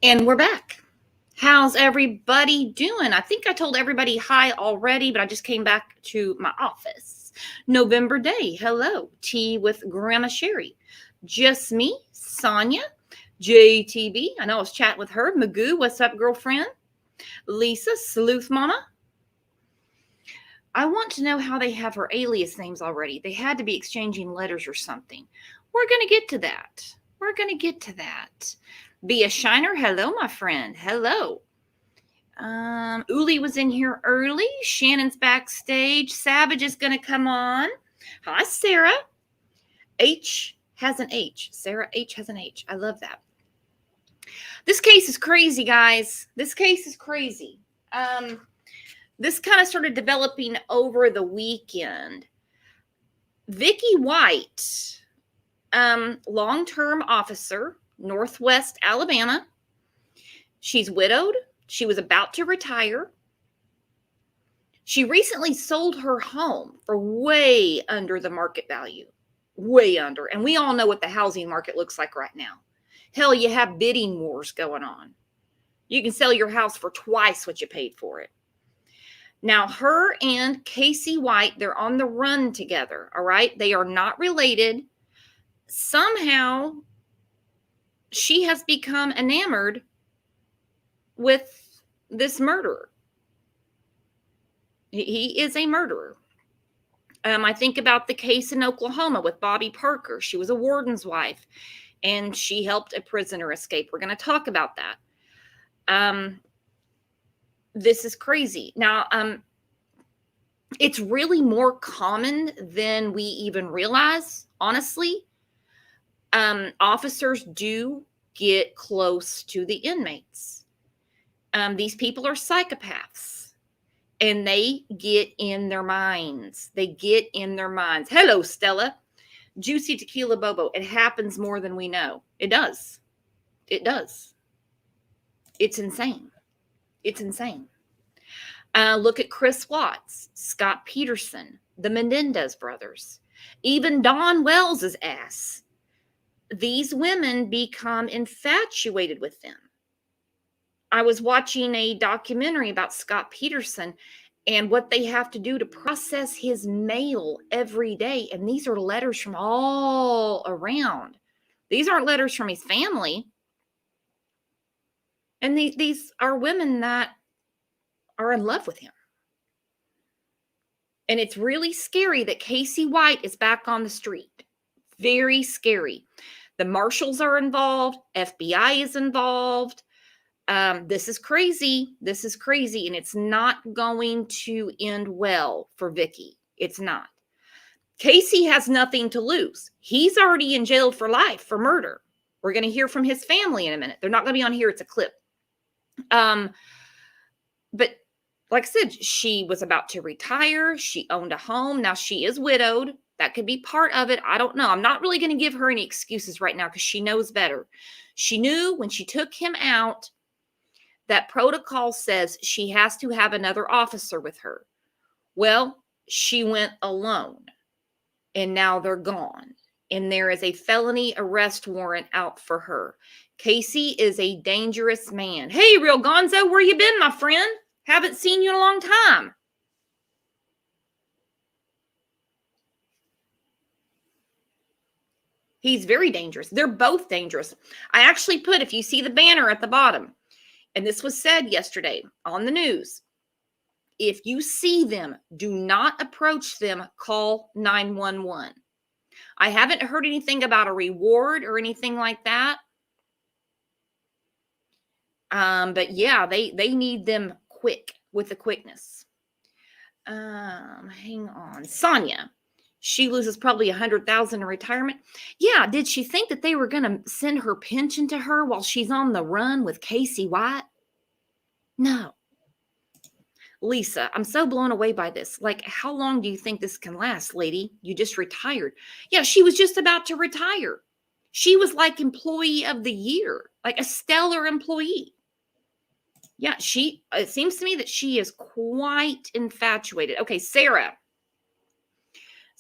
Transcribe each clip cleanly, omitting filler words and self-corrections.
And we're back. How's everybody doing? I think I told everybody hi already, but I just came back to my office. November Day. Hello. Tea with Grandma Sherry. Just me, Sonia, JTB. I know I was chatting with her. Magoo, what's up, girlfriend? Lisa, Sleuth Mama. I want to know how they have her alias names already. They had to be exchanging letters or something. We're going to get to that. We're going to get to that. Be a Shiner. Hello, my friend. Hello. Uli was in here early. Shannon's backstage. Savage is going to come on. Hi, Sarah. H has an H. Sarah H has an H. I love that. This case is crazy, guys. This case is crazy. This kind of started developing over the weekend. Vicky White, long-term officer, Northwest Alabama. She's widowed. She was about to retire. She recently sold her home for way under the market value. Way under. And we all know what the housing market looks like right now. Hell, you have bidding wars going on. You can sell your house for twice what you paid for it. Now, her and Casey White, they're on the run together, all right? They are not related. Somehow, she has become enamored with this murderer. He is a murderer. I think about the case in Oklahoma with Bobby Parker. She was a warden's wife, and she helped a prisoner escape. We're going to talk about that. This is crazy. Now, it's really more common than we even realize, honestly. Officers do get close to the inmates. These people are psychopaths, and they get in their minds. They get in their minds. Hello, Stella. Juicy Tequila Bobo. It happens more than we know. It does. It does. It's insane. It's insane. Look at Chris Watts, Scott Peterson, the Menendez brothers, even Don Wells' ass. These women become infatuated with them. I was watching a documentary about Scott Peterson and what they have to do to process his mail every day. And these are letters from all around. These aren't letters from his family. And these are women that are in love with him. And it's really scary that Casey White is back on the street. Very scary. The marshals are involved. FBI is involved. This is crazy. This is crazy. And it's not going to end well for Vicky. It's not. Casey has nothing to lose. He's already in jail for life for murder. We're going to hear from his family in a minute. They're not going to be on here. It's a clip. But like I said, she was about to retire. She owned a home. Now she is widowed. That could be part of it. I don't know. I'm not really going to give her any excuses right now because she knows better. She knew when she took him out that protocol says she has to have another officer with her. Well, she went alone, and now they're gone. And there is a felony arrest warrant out for her. Casey is a dangerous man. Hey, Real Gonzo, where you been, my friend? Haven't seen you in a long time. He's very dangerous. They're both dangerous. I actually put, if you see the banner at the bottom, and this was said yesterday on the news, if you see them, do not approach them, call 911. I haven't heard anything about a reward or anything like that. But yeah, they need them quick, with the quickness. Hang on. Sonia, she loses probably $100,000 in retirement. Yeah, did she think that they were going to send her pension to her while she's on the run with Casey White? No. Lisa, I'm so blown away by this. Like, how long do you think this can last, lady? You just retired. Yeah, she was just about to retire. She was like employee of the year, like a stellar employee. Yeah, it seems to me that she is quite infatuated. Okay, Sarah.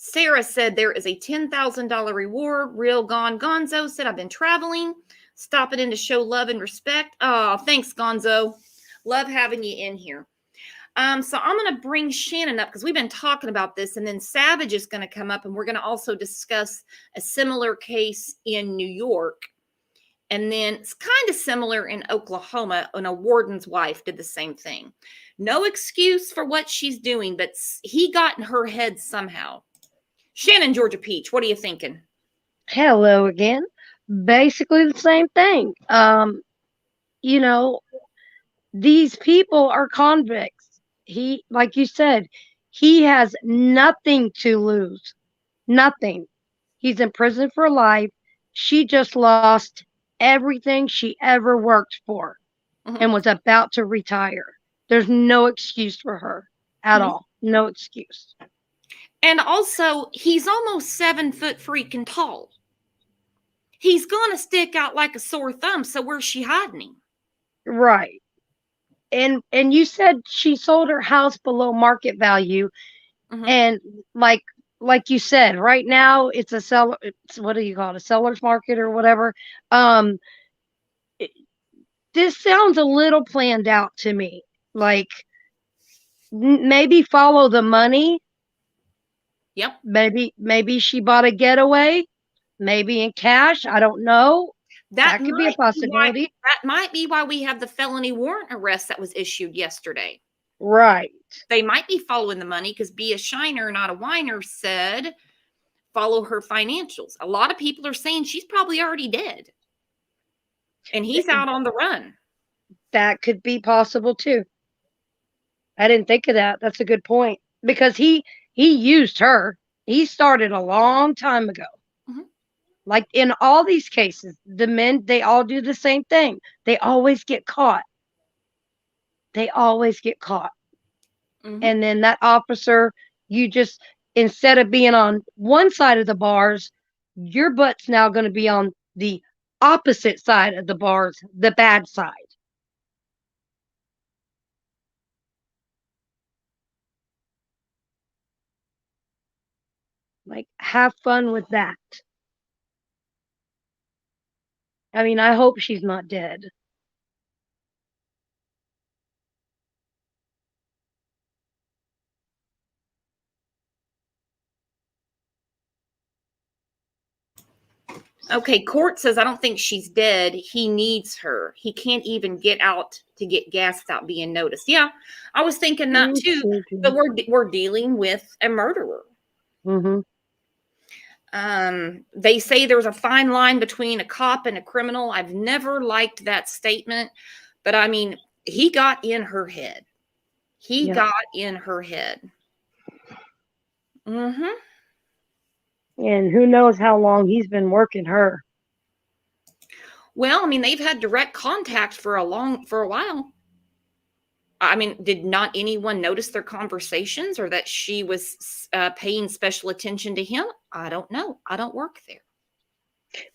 Sarah said there is a $10,000 reward. Real Gone Gonzo said, I've been traveling, stopping in to show love and respect. Oh, thanks, Gonzo. Love having you in here. So I'm going to bring Shannon up because we've been talking about this, and then Savage is going to come up, and we're going to also discuss a similar case in New York. And then it's kind of similar in Oklahoma, and a warden's wife did the same thing. No excuse for what she's doing, but he got in her head somehow. Shannon, Georgia Peach, what are you thinking? Hello again. Basically the same thing. You know, these people are convicts. He, like you said, he has nothing to lose. Nothing. He's in prison for life. She just lost everything she ever worked for and was about to retire. There's no excuse for her at all. No excuse. And also, he's almost 7 foot freaking tall. He's going to stick out like a sore thumb. So where's she hiding him? Right. And you said she sold her house below market value. And like you said, right now it's a seller. What do you call it? A seller's market or whatever. This sounds a little planned out to me. Like maybe follow the money. Yep. Maybe she bought a getaway. Maybe in cash. I don't know. That could be a possibility. That might be why we have the felony warrant arrest that was issued yesterday. Right. They might be following the money because Be a Shiner, Not a Whiner said, follow her financials. A lot of people are saying she's probably already dead. And he's out on the run. That could be possible too. I didn't think of that. That's a good point. Because he used her. He started a long time ago. Like in all these cases, the men, they all do the same thing. They always get caught. They always get caught. And then that officer, you just, instead of being on one side of the bars, your butt's now going to be on the opposite side of the bars, the bad side. Like, have fun with that. I mean, I hope she's not dead. Okay, court says I don't think she's dead. He needs her. He can't even get out to get gas without being noticed. Yeah, I was thinking that too. But we're dealing with a murderer. They say there's a fine line between a cop and a criminal. I've never liked that statement, but I mean, he got in her head. He got in her head. And who knows how long he's been working her. Well, I mean, they've had direct contact for a while. I mean, did not anyone notice their conversations or that she was paying special attention to him? I don't know. I don't work there.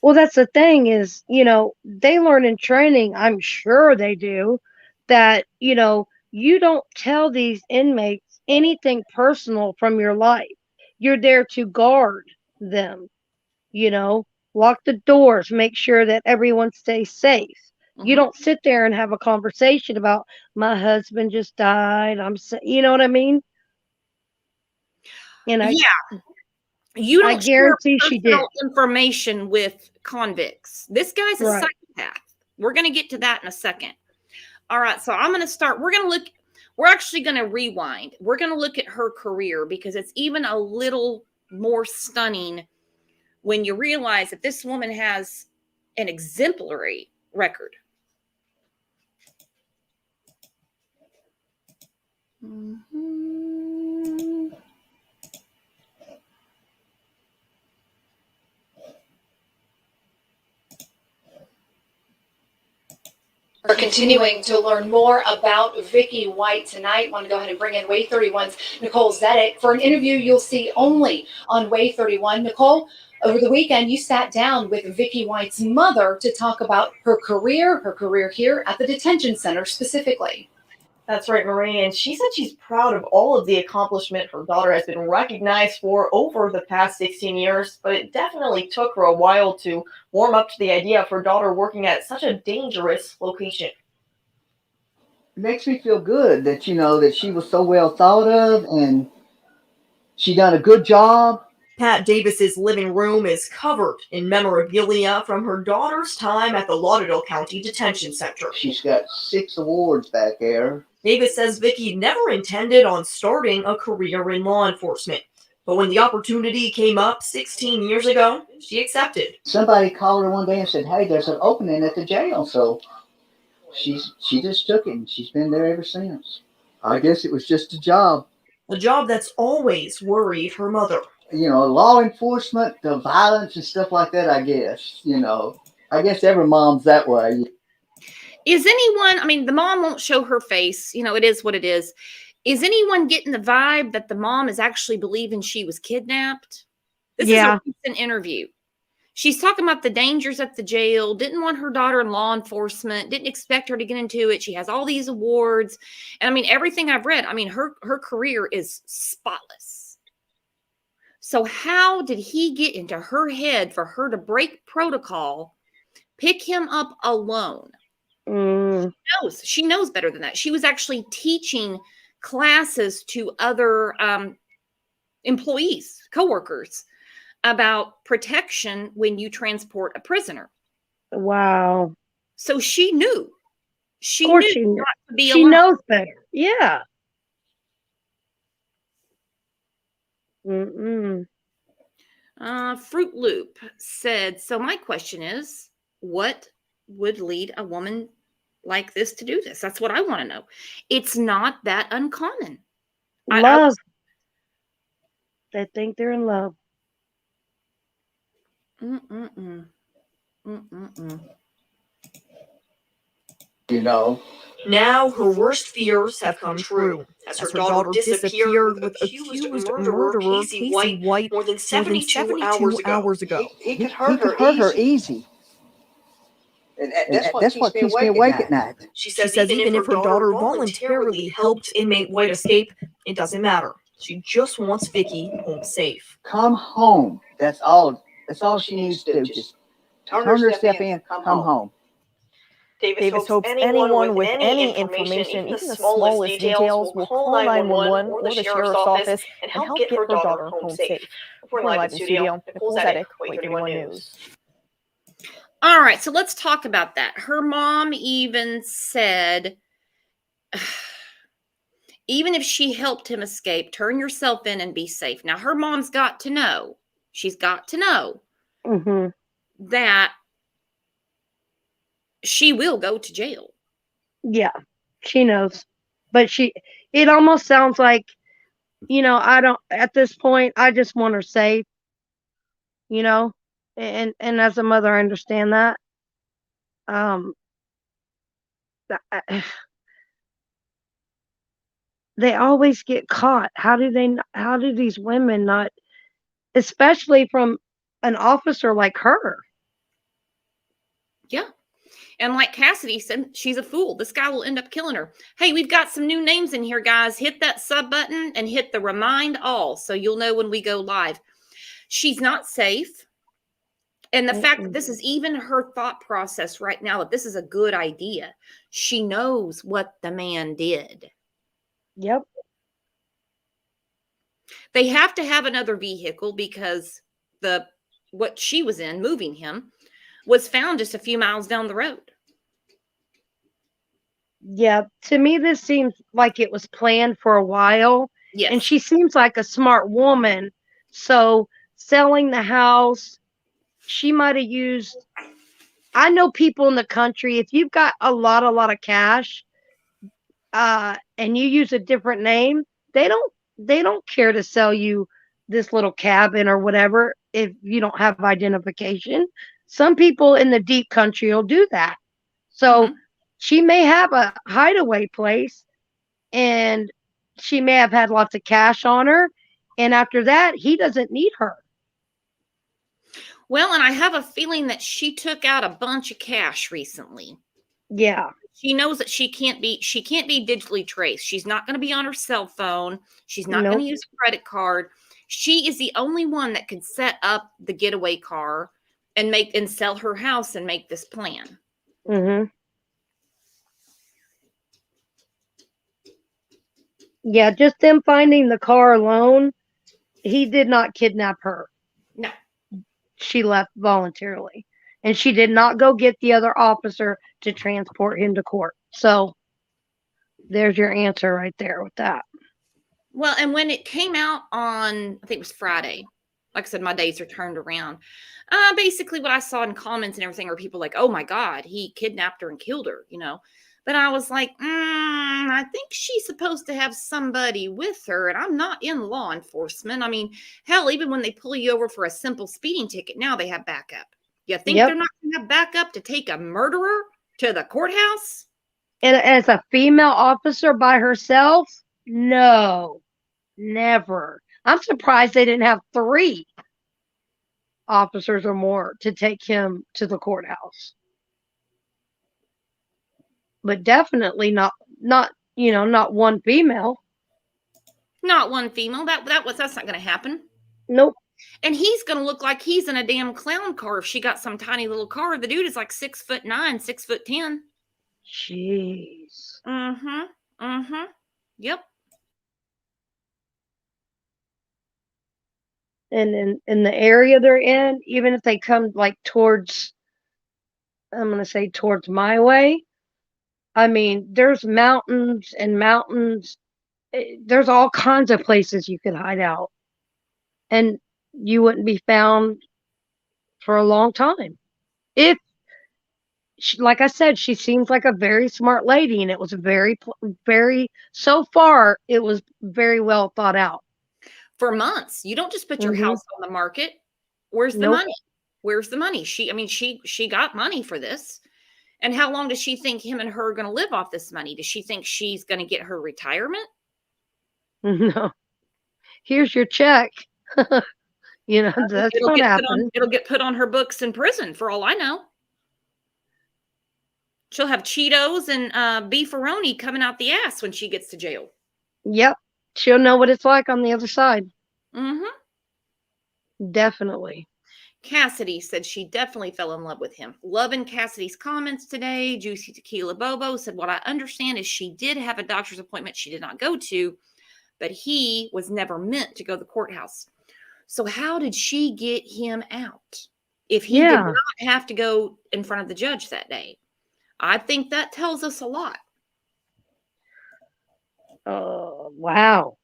Well, that's the thing is, they learn in training, I'm sure they do, that, you don't tell these inmates anything personal from your life. You're there to guard them, lock the doors, make sure that everyone stays safe. You don't sit there and have a conversation about my husband just died. You know what I mean? And you don't guarantee she did information with convicts. This guy's a psychopath. We're going to get to that in a second. All right, so I'm going to start. We're actually going to rewind. We're going to look at her career because it's even a little more stunning when you realize that this woman has an exemplary record. We're continuing to learn more about Vicky White tonight. Want to go ahead and bring in Way 31's Nicole Zedek for an interview you'll see only on Way 31. Nicole, over the weekend, you sat down with Vicky White's mother to talk about her career here at the detention center specifically. That's right, Marie. And she said she's proud of all of the accomplishment her daughter has been recognized for over the past 16 years, but it definitely took her a while to warm up to the idea of her daughter working at such a dangerous location. It makes me feel good that, that she was so well thought of and she done a good job. Pat Davis's living room is covered in memorabilia from her daughter's time at the Lauderdale County Detention Center. She's got 6 awards back there. Davis says Vicky never intended on starting a career in law enforcement, but when the opportunity came up 16 years ago, she accepted. Somebody called her one day and said, "Hey, there's an opening at the jail," so she just took it, and she's been there ever since. I guess it was just a job. A job that's always worried her mother. Law enforcement, the violence and stuff like that, I guess. I guess every mom's that way. Is anyone, the mom won't show her face. It is what it is. Is anyone getting the vibe that the mom is actually believing she was kidnapped? This is a recent interview. She's talking about the dangers at the jail, didn't want her daughter in law enforcement, didn't expect her to get into it. She has all these awards. And everything I've read, her career is spotless. So how did he get into her head for her to break protocol, pick him up alone? She knows better than that. She was actually teaching classes to other employees, coworkers, about protection when you transport a prisoner. Wow. So she knew. She knew not to be she alone. knows better. Yeah. Fruit Loop said, so my question is, what would lead a woman like this to do this? That's what I want to know. It's not that uncommon. Love. They think they're in love. Now her worst fears have come true as her daughter disappeared with accused murderer Casey White more than 72 hours ago. He could hurt her easy. And that's what keeps me awake at night. She says even if her daughter voluntarily helped inmate White escape, it doesn't matter. She just wants Vicky home safe. Come home. That's all she needs to do. Just turn her step in, come home. Davis hopes anyone with any information, even the smallest details, will call 911 or the sheriff's office and help get her daughter home safe. We're live in studio. Nicole Zedek, Wait 31 News. All right, so let's talk about that. Her mom even said, even if she helped him escape, turn yourself in and be safe. Now, her mom's got to know. She's got to know that she will go to jail. Yeah, she knows. But it almost sounds like, at this point, I just want her safe, and as a mother, I understand that. They always get caught. How do these women not, especially from an officer like her? Yeah. And like Cassidy said, she's a fool. This guy will end up killing her. Hey, we've got some new names in here, guys. Hit that sub button and hit the remind all so you'll know when we go live. She's not safe. And the fact that this is even her thought process right now, that this is a good idea. She knows what the man did. Yep. They have to have another vehicle because what she was in, moving him, was found just a few miles down the road. Yeah, to me, this seems like it was planned for a while. Yes. And she seems like a smart woman. So selling the house, she might have used, I know people in the country, if you've got a lot of cash, and you use a different name, they don't care to sell you this little cabin or whatever if you don't have identification. Some people in the deep country will do that. So she may have a hideaway place and she may have had lots of cash on her. And after that, he doesn't need her. Well, and I have a feeling that she took out a bunch of cash recently. Yeah. She knows that she can't be digitally traced. She's not going to be on her cell phone. She's not going Nope. to use a credit card. She is the only one that could set up the getaway car and sell her house and make this plan. Mm-hmm. Yeah, just them finding the car alone, he did not kidnap her. No. She left voluntarily. And she did not go get the other officer to transport him to court. So there's your answer right there with that. Well, and when it came out on, I think it was Friday, like I said, my days are turned around. Basically what I saw in comments and everything are people like, oh my God, he kidnapped her and killed her, you know. But I was like, I think she's supposed to have somebody with her, and I'm not in law enforcement. I mean, hell, even when they pull you over for a simple speeding ticket, now they have backup. You think Yep. they're not going to have backup to take a murderer to the courthouse? And as a female officer by herself, no, never. I'm surprised they didn't have 3 officers or more to take him to the courthouse. But definitely not one female. Not one female. That's not going to happen. Nope. And he's going to look like he's in a damn clown car if she got some tiny little car. The dude is like 6'9", 6'10". Jeez. Yep. And in the area they're in, even if they come like towards, I'm going to say towards my way, I mean, there's mountains and mountains. There's all kinds of places you could hide out. And you wouldn't be found for a long time. If, like I said, she seems like a very smart lady, and it was very, so far, it was very well thought out. For months. You don't just put your house on the market. Where's the Nope. money? Where's the money? She got money for this. And how long does she think him and her are going to live off this money? Does she think she's going to get her retirement? No. Here's your check. That's not happening. It'll get put on her books in prison for all I know. She'll have Cheetos and beefaroni coming out the ass when she gets to jail. Yep. She'll know what it's like on the other side. Mm-hmm. Definitely. Cassidy said she definitely fell in love with him. Loving Cassidy's comments today. Juicy Tequila Bobo said, what I understand is she did have a doctor's appointment she did not go to, but he was never meant to go to the courthouse. So how did she get him out if he did not have to go in front of the judge that day? I think that tells us a lot. Wow.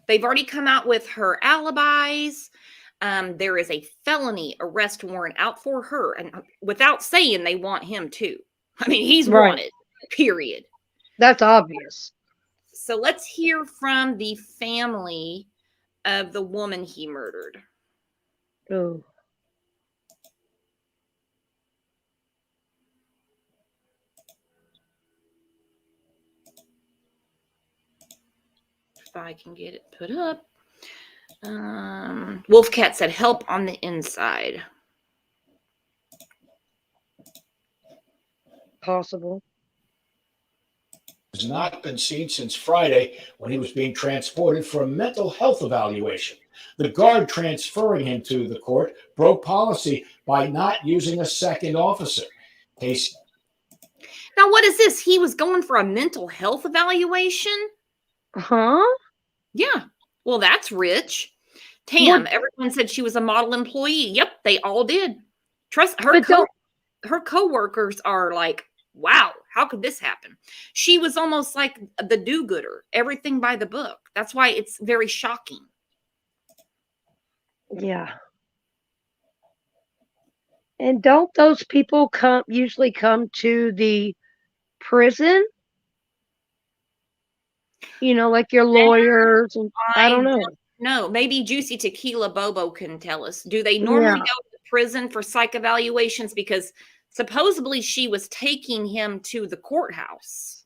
They've already come out with her alibis. There is a felony arrest warrant out for her. And without saying, they want him too. I mean, he's wanted, period. That's obvious. So let's hear from the family of the woman he murdered. Oh. If I can get it put up. Wolfcat said, help on the inside. Possible. Has not been seen since Friday when he was being transported for a mental health evaluation. The guard transferring him to the court broke policy by not using a second officer. Now, what is this? He was going for a mental health evaluation? Huh? Yeah. Well, that's rich. Tam, everyone said she was a model employee. Yep, they all did. Trust her. Her coworkers are like, wow, how could this happen? She was almost like the do-gooder, everything by the book. That's why it's very shocking. Yeah. And don't those people usually come to the prison? Like your lawyers, and I don't know. No, maybe Juicy Tequila Bobo can tell us. Do they normally go to prison for psych evaluations? Because supposedly she was taking him to the courthouse.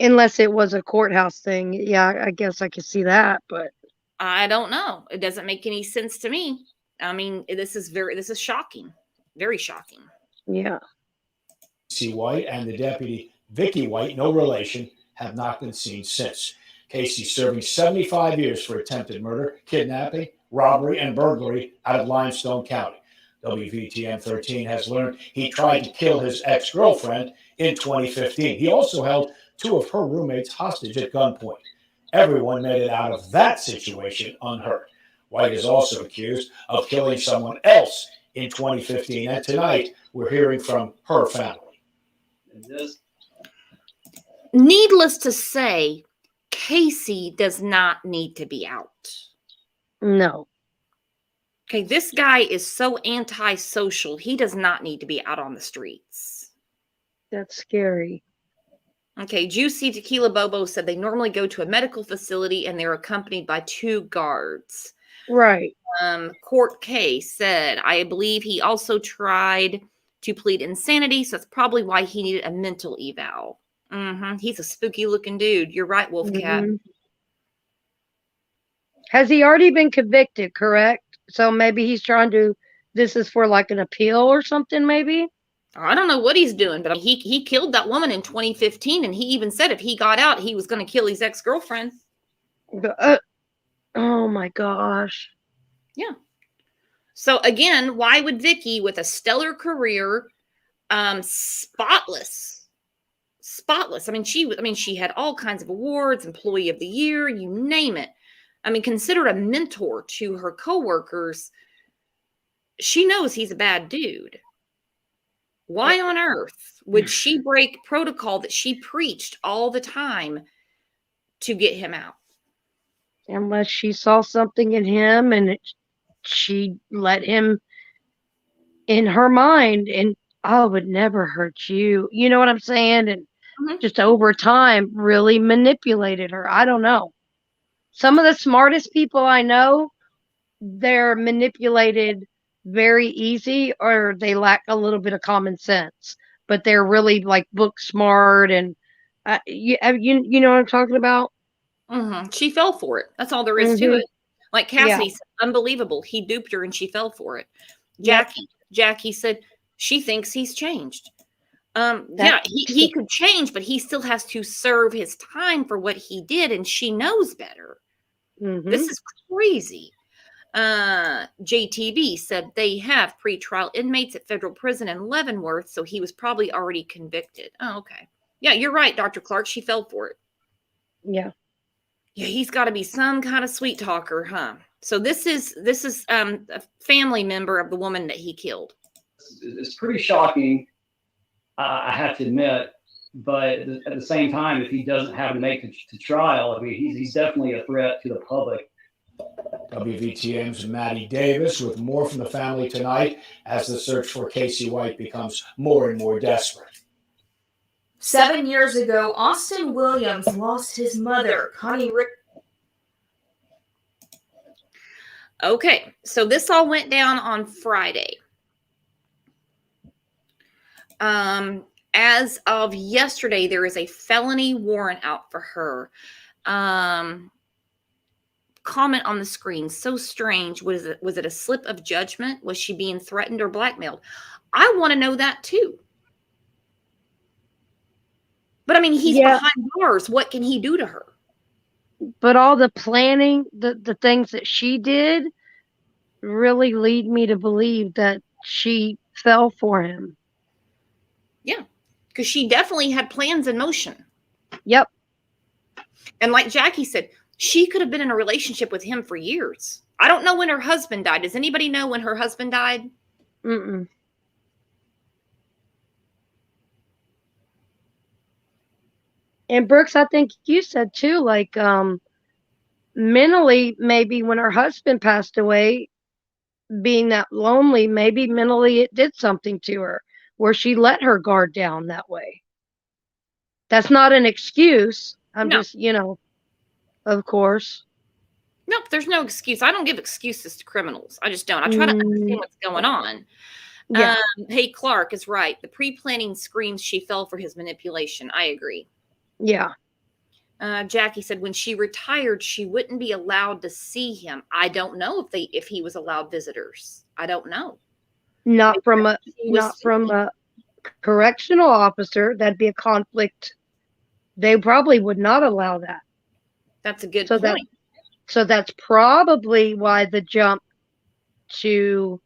Unless it was a courthouse thing. Yeah, I guess I could see that, but I don't know. It doesn't make any sense to me. I mean, this is shocking. Very shocking. Yeah. Casey White and the deputy Vicky White, no relation, have not been seen since. Casey serving 75 years for attempted murder, kidnapping, robbery, and burglary out of Limestone County. WVTM 13 has learned he tried to kill his ex-girlfriend in 2015. He also held 2 of her roommates hostage at gunpoint. Everyone made it out of that situation unhurt. White is also accused of killing someone else in 2015, and tonight we're hearing from her family. Needless to say, Casey does not need to be out. No. Okay, this guy is so antisocial. He does not need to be out on the streets. That's scary. Okay, Juicy Tequila Bobo said they normally go to a medical facility and they're accompanied by 2 guards. Right. Court K said, I believe he also tried to plead insanity, so that's probably why he needed a mental eval. He's a spooky looking dude. You're right, Wolfcat. Has he already been convicted, correct? So maybe he's trying to, this is for like an appeal or something, maybe? I don't know what he's doing, but he killed that woman in 2015, and he even said if he got out, he was going to kill his ex-girlfriend. Oh my gosh. Yeah. So again, why would Vicky, with a stellar career, spotless? I mean, she had all kinds of awards, Employee of the Year, you name it. I mean, considered a mentor to her coworkers. She knows he's a bad dude. Why on earth would she break protocol that she preached all the time to get him out? Unless she saw something in him and she let him in her mind, and I would never hurt you. You know what I'm saying? And just over time really manipulated her. I don't know. Some of the smartest people I know, they're manipulated very easy, or they lack a little bit of common sense, but they're really like book smart. And you know what I'm talking about? She fell for it. That's all there is to it. Like Cassidy said, unbelievable. He duped her and she fell for it. Jackie said she thinks he's changed. He could change, but he still has to serve his time for what he did, and she knows better. This is crazy. JTB said they have pretrial inmates at federal prison in Leavenworth, so he was probably already convicted. Oh, okay. Yeah, you're right, Dr. Clark. She fell for it. Yeah, he's got to be some kind of sweet talker, huh? So this is a family member of the woman that he killed. It's pretty shocking, I have to admit, but at the same time, if he doesn't have to make it to trial, I mean, he's definitely a threat to the public. WVTM's Maddie Davis with more from the family tonight as the search for Casey White becomes more and more desperate. 7 years ago, Austin Williams lost his mother, Connie Rick. Okay, so this all went down on Friday. As of yesterday, there is a felony warrant out for her. Comment on the screen. So strange. Was it a slip of judgment? Was she being threatened or blackmailed? I want to know that too. But I mean, he's behind bars. What can he do to her? But all the planning, the things that she did really lead me to believe that she fell for him. Yeah, because she definitely had plans in motion. Yep. And like Jackie said, she could have been in a relationship with him for years. I don't know when her husband died. Does anybody know when her husband died? Mm-mm. And Brooks, I think you said too, like mentally, maybe when her husband passed away, being that lonely, maybe mentally it did something to her where she let her guard down that way. That's not an excuse. I'm just, of course. Nope, there's no excuse. I don't give excuses to criminals. I just don't. I try to understand what's going on. Yeah. Hey, Clark is right. The pre-planning screams she fell for his manipulation. I agree. Yeah. Jackie said when she retired, she wouldn't be allowed to see him. I don't know if he was allowed visitors. I don't know. Not from a correctional officer, that'd be a conflict. They probably would not allow that. That's a good So point. So that's probably why the jump to,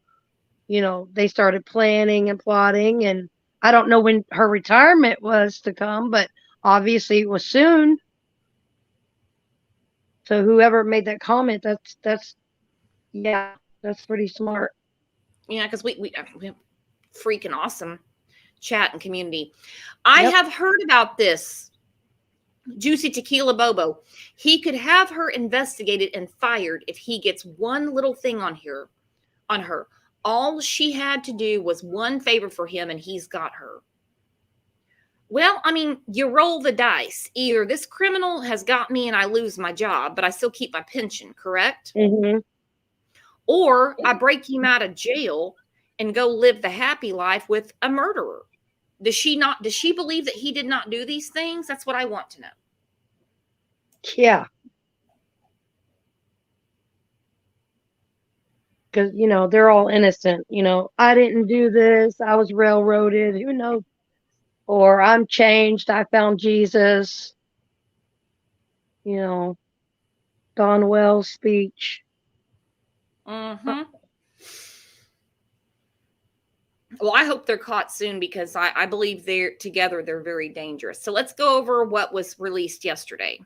they started planning and plotting. And I don't know when her retirement was to come, but obviously it was soon. So whoever made that comment, that's pretty smart. Yeah, because we have freaking awesome chat and community. I have heard about this. Juicy Tequila Bobo. He could have her investigated and fired if he gets one little thing on her. All she had to do was one favor for him and he's got her. Well, I mean, you roll the dice. Either this criminal has got me and I lose my job, but I still keep my pension, correct? Mm-hmm. Or I break him out of jail and go live the happy life with a murderer. Does she believe that he did not do these things? That's what I want to know. Yeah. Because, they're all innocent. I didn't do this. I was railroaded. Who knows? Or I'm changed. I found Jesus. Don Wells' speech. Mm-hmm. Well, I hope they're caught soon because I believe they're very dangerous. So let's go over what was released yesterday.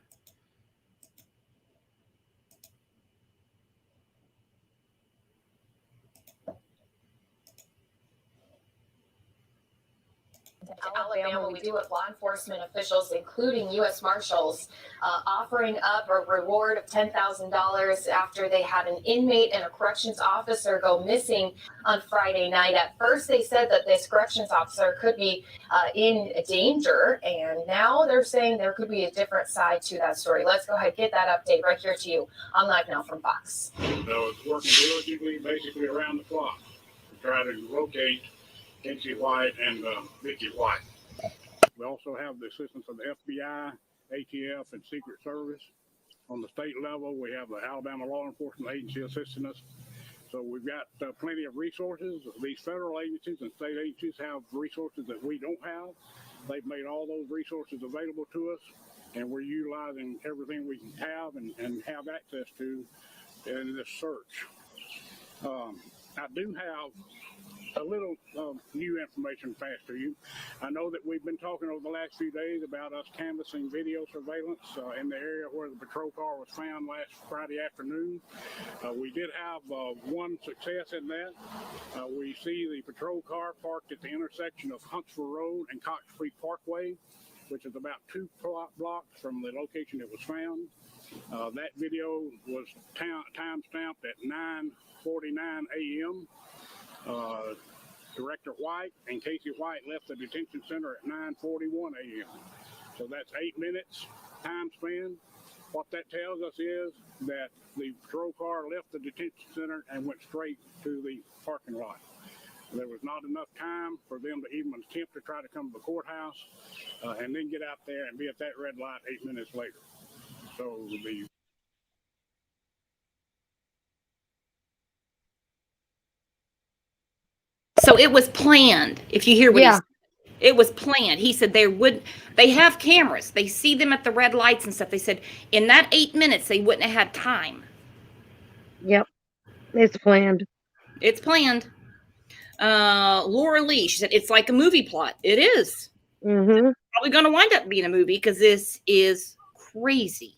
Alabama, we do have law enforcement officials, including U.S. Marshals, offering up a reward of $10,000 after they had an inmate and a corrections officer go missing on Friday night. At first, they said that this corrections officer could be in danger, and now they're saying there could be a different side to that story. Let's go ahead and get that update right here to you on Live Now from Fox. So it's working diligently, basically around the clock, to try to locate Casey White and Vicky White. We also have the assistance of the FBI, ATF, and Secret Service. On the state level, we have the Alabama Law Enforcement Agency assisting us. So we've got plenty of resources. These federal agencies and state agencies have resources that we don't have. They've made all those resources available to us, and we're utilizing everything we can have and have access to in this search. I do have a little new information to pass to you. I know that we've been talking over the last few days about us canvassing video surveillance in the area where the patrol car was found last Friday afternoon. We did have one success in that. We see the patrol car parked at the intersection of Huntsville Road and Cox Creek Parkway, which is about 2 blocks from the location it was found. That video was time-stamped at 9:49 a.m. Director White and Casey White left the detention center at 9:41 a.m. So that's 8 minutes time span. What that tells us is that the patrol car left the detention center and went straight to the parking lot. There was not enough time for them to even attempt to try to come to the courthouse and then get out there and be at that red light 8 minutes later. So So it was planned. If you hear what he said, it was planned. He said they have cameras. They see them at the red lights and stuff. They said in that 8 minutes, they wouldn't have had time. Yep. It's planned. It's planned. Laura Lee, she said, it's like a movie plot. It is. Mm-hmm. It's probably going to wind up being a movie because this is crazy.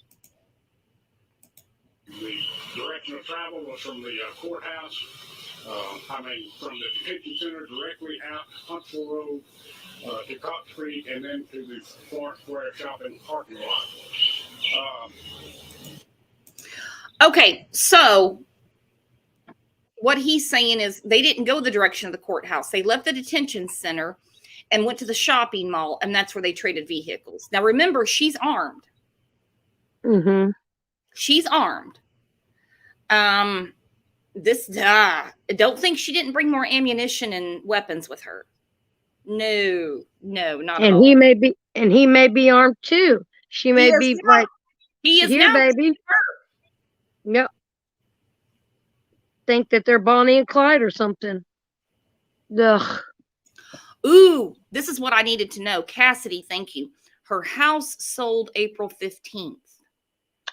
the direction of travel was from the courthouse, from the detention center directly out Huntsville Road to Cox Creek and then to the Florence Square shopping parking lot. Okay, so what he's saying is they didn't go the direction of the courthouse. They left the detention center and went to the shopping mall, and that's where they traded vehicles. Now, remember, she's armed. Mm-hmm. She's armed. Don't think she didn't bring more ammunition and weapons with her. No, not at all. He may be armed too. She may be like, he is here, now, baby. Yep. Think that they're Bonnie and Clyde or something. Ugh. Ooh, This is what I needed to know. Cassidy, thank you. Her house sold April 15th.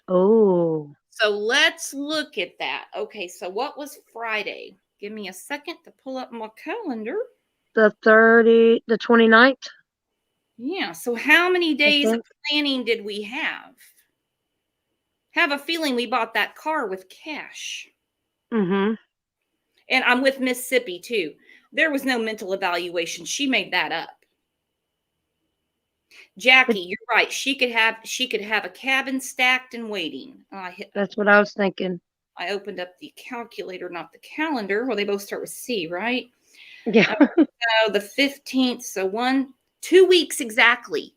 Oh. So let's look at that. Okay, so what was Friday? Give me a second to pull up my calendar. The 29th. Yeah, so how many days of planning did we have? Have a feeling we bought that car with cash. Mm-hmm. And I'm with Mississippi too. There was no mental evaluation. She made that up. Jackie, you're right. She could have a cabin stacked and waiting. That's what I was thinking. I opened up the calculator, not the calendar. Well, they both start with C, right? Yeah. So the 15th. So 2 weeks exactly.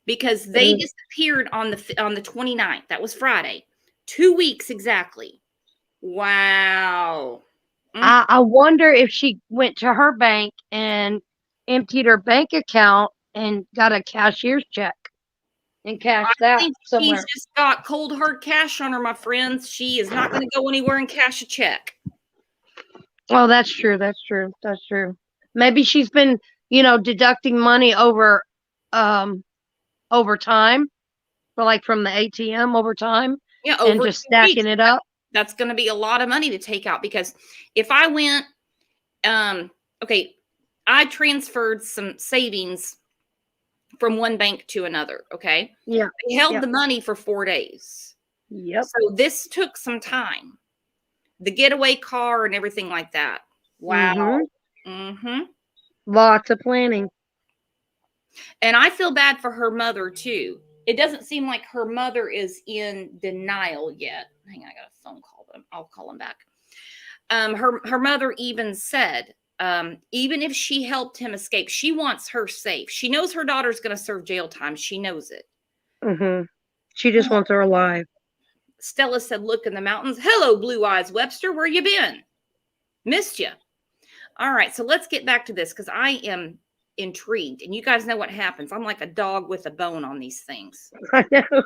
Because they disappeared on the 29th. That was Friday. 2 weeks exactly. Wow. I wonder if she went to her bank and emptied her bank account and got a cashier's check and cashed that somewhere. She's just got cold hard cash on her, my friends. She is not going to go anywhere and cash a check. Oh, that's true. That's true. That's true. Maybe she's been, deducting money over time, from the ATM over time. Yeah, and just stacking it up. That's going to be a lot of money to take out, because if I went, I transferred some savings from one bank to another. Okay. Yeah. They held the money for 4 days. Yep. So this took some time. The getaway car and everything like that. Wow. Mm-hmm. Lots of planning. And I feel bad for her mother too. It doesn't seem like her mother is in denial yet. Hang on, I got a phone call, but I'll call him back. Her mother even said, even if she helped him escape, she wants her safe. She knows her daughter's going to serve jail time. She knows it. Mm-hmm. She just wants her alive. Stella said, look in the mountains. Hello, Blue Eyes Webster. Where you been? Missed you. All right, so let's get back to this, because I am intrigued. And you guys know what happens. I'm like a dog with a bone on these things. I know.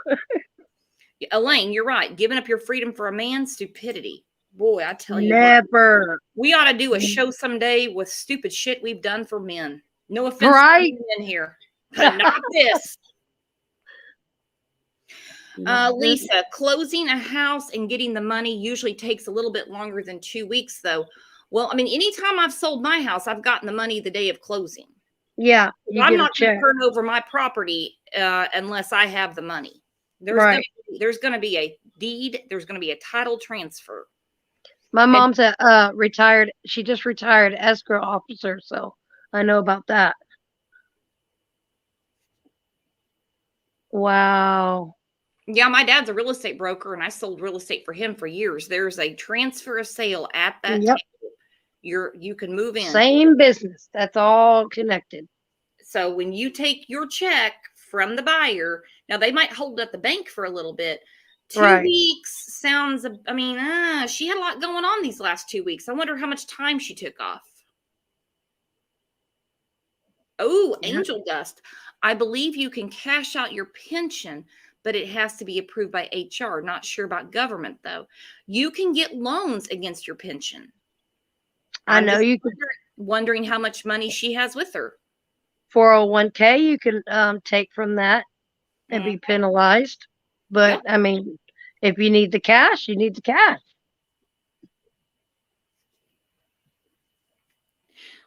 Elaine, you're right. Giving up your freedom for a man, stupidity. Boy, I tell you. Never. We ought to do a show someday with stupid shit we've done for men. No offense right? to men here, but not this. Lisa, closing a house and getting the money usually takes a little bit longer than 2 weeks, though. Well, I mean, anytime I've sold my house, I've gotten the money the day of closing. Yeah. I'm not going to turn over my property unless I have the money. There's going to be a deed. There's going to be a title transfer. My mom's a retired. She just retired escrow officer, so I know about that. Wow. Yeah, my dad's a real estate broker, and I sold real estate for him for years. There's a transfer of sale at that table. You can move in. Same business. That's all connected. So when you take your check from the buyer, now they might hold at the bank for a little bit. 2 weeks sounds, she had a lot going on these last 2 weeks. I wonder how much time she took off. Oh, Angel Dust. I believe you can cash out your pension, but it has to be approved by HR. Not sure about government, though. You can get loans against your pension. I know you can. Wondering how much money she has with her. 401k, you can take from that and be penalized. But, if you need the cash, you need the cash.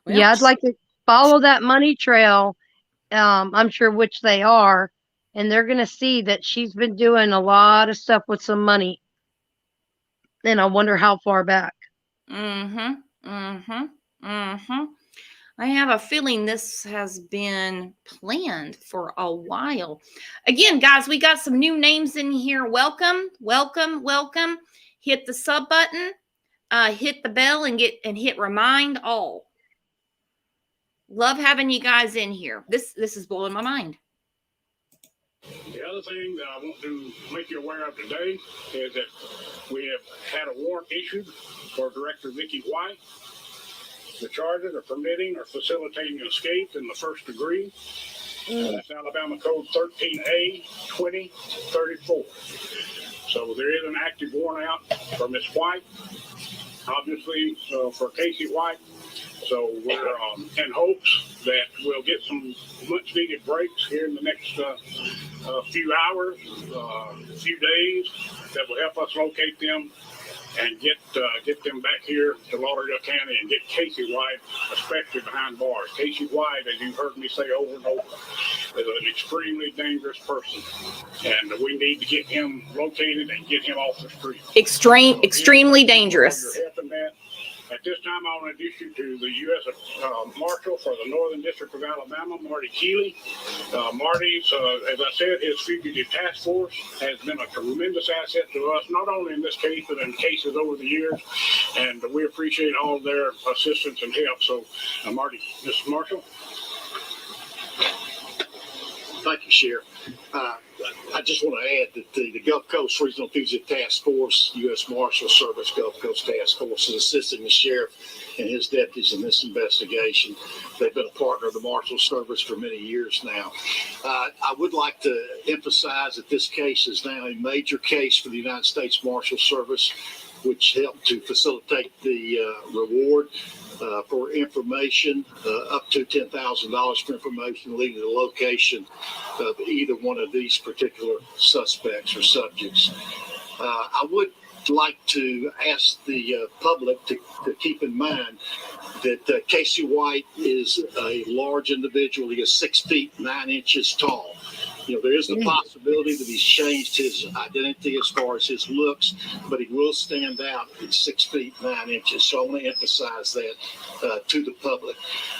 Well, yeah, I'd like to follow that money trail. I'm sure which they are. And they're going to see that she's been doing a lot of stuff with some money. And I wonder how far back. I have a feeling this has been planned for a while. Again, guys, we got some new names in here. Welcome, welcome, welcome. Hit the sub button, hit the bell, and hit remind all. Love having you guys in here. This is blowing my mind. The other thing that I want to make you aware of today is that we have had a warrant issued for Director Vicky White. The charges are permitting or facilitating escape in the first degree. That's Alabama Code 13A 2034. So there is an active warrant out for Miss White. Obviously, for Casey White, So we're in hopes that we'll get some much needed breaks here in the next few hours, few days that will help us locate them and get them back here to Lauderdale County and get Casey White, especially behind bars. Casey White, as you've heard me say over and over, is an extremely dangerous person, and we need to get him located and get him off the street. Extremely dangerous. At this time, I want to introduce you to the U.S. Marshal for the Northern District of Alabama, Marty Keeley. Marty's, as I said, his fugitive task force has been a tremendous asset to us, not only in this case, but in cases over the years. And we appreciate all their assistance and help. So, Marty, Mr. Marshal. Thank you, Sheriff. I just want to add that the Gulf Coast Regional Fugitive Task Force, U.S. Marshal Service Gulf Coast Task Force, is assisting the sheriff and his deputies in this investigation. They've been a partner of the Marshal Service for many years now. I would like to emphasize that this case is now a major case for the United States Marshal Service, which helped to facilitate the reward for information, up to $10,000 for information leading to the location of either one of these particular suspects or subjects. I would like to ask the public to keep in mind that Casey White is a large individual. He is 6 feet 9 inches tall. You know, there is the possibility that he's changed his identity as far as his looks, but he will stand out at 6 feet 9 inches. So I want to emphasize that to the public.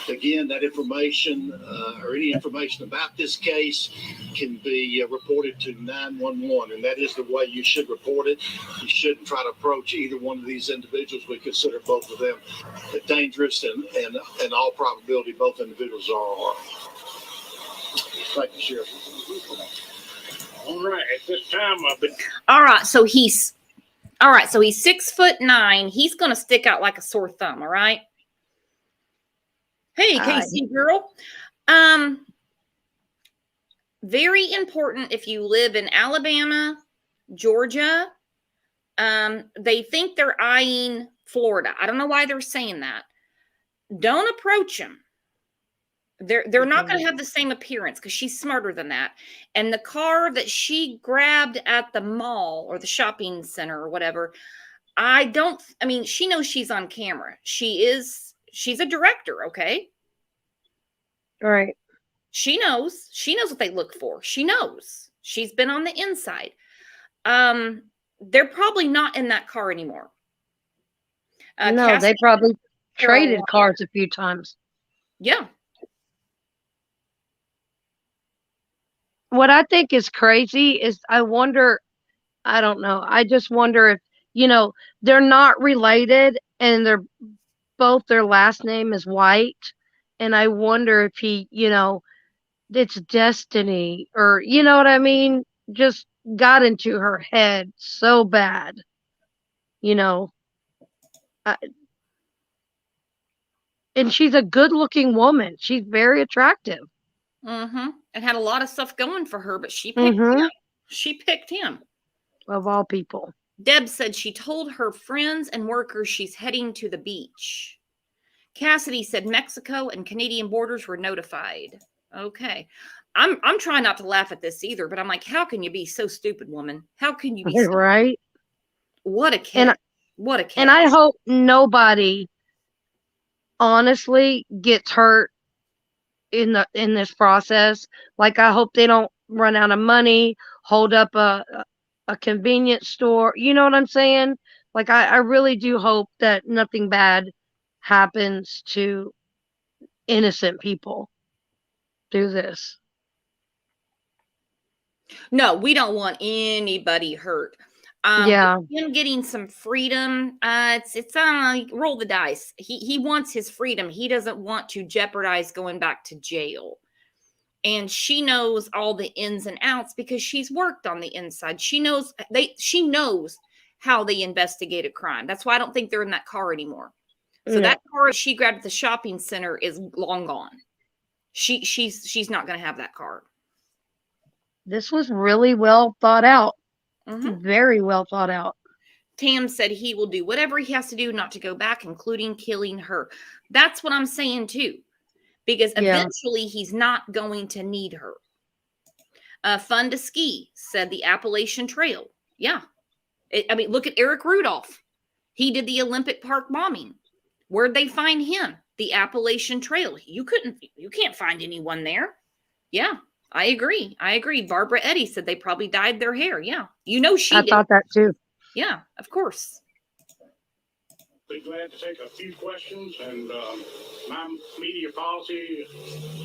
Again, that information or any information about this case can be reported to 911, and that is the way you should report it. You shouldn't try to approach either one of these individuals. We consider both of them dangerous, and in all probability, both individuals are armed. Thank you, Sheriff. All right, at this time, All right, so he's 6'9". He's gonna stick out like a sore thumb. All right. Hey, Casey girl. Very important if you live in Alabama, Georgia. They think they're eyeing Florida. I don't know why they're saying that. Don't approach him. They're not going to have the same appearance because she's smarter than that. And the car that she grabbed at the mall or the shopping center or whatever, she knows she's on camera. She's a director, okay? All right. She knows what they look for. She knows. She's been on the inside. They're probably not in that car anymore. No, they probably traded cars a few times. Yeah. What I think is crazy is I don't know. I just wonder if, they're not related and their last name is White. And I wonder if he, it's destiny or, you know what I mean? Just got into her head so bad, and she's a good looking woman. She's very attractive. Mm-hmm. And had a lot of stuff going for her, but she picked him. She picked him. Of all people. Deb said she told her friends and workers she's heading to the beach. Cassidy said Mexico and Canadian borders were notified. Okay. I'm trying not to laugh at this either, but I'm like, how can you be so stupid, woman? How can you be so right? What a kid. What a kid. And I hope nobody honestly gets hurt in this process. Like, I hope they don't run out of money, hold up a convenience store. You know what I'm saying? Like, I really do hope that nothing bad happens to innocent people through this. No, we don't want anybody hurt. Him getting some freedom. It's roll the dice. He wants his freedom. He doesn't want to jeopardize going back to jail. And she knows all the ins and outs because she's worked on the inside. She knows how they investigate a crime. That's why I don't think they're in that car anymore. So that car she grabbed at the shopping center is long gone. She's not going to have that car. This was really well thought out. Very well thought out. Tam said he will do whatever he has to do not to go back, including killing her. That's what I'm saying too, because eventually he's not going to need her. Fun to ski, said the Appalachian Trail. Yeah. I mean, look at Eric Rudolph. He did the Olympic Park bombing. Where'd they find him? The Appalachian Trail. You can't find anyone there. Yeah, I agree. Barbara Eddy said they probably dyed their hair. Yeah. She did. I thought that too. Yeah, of course. Be glad to take a few questions. And my media policy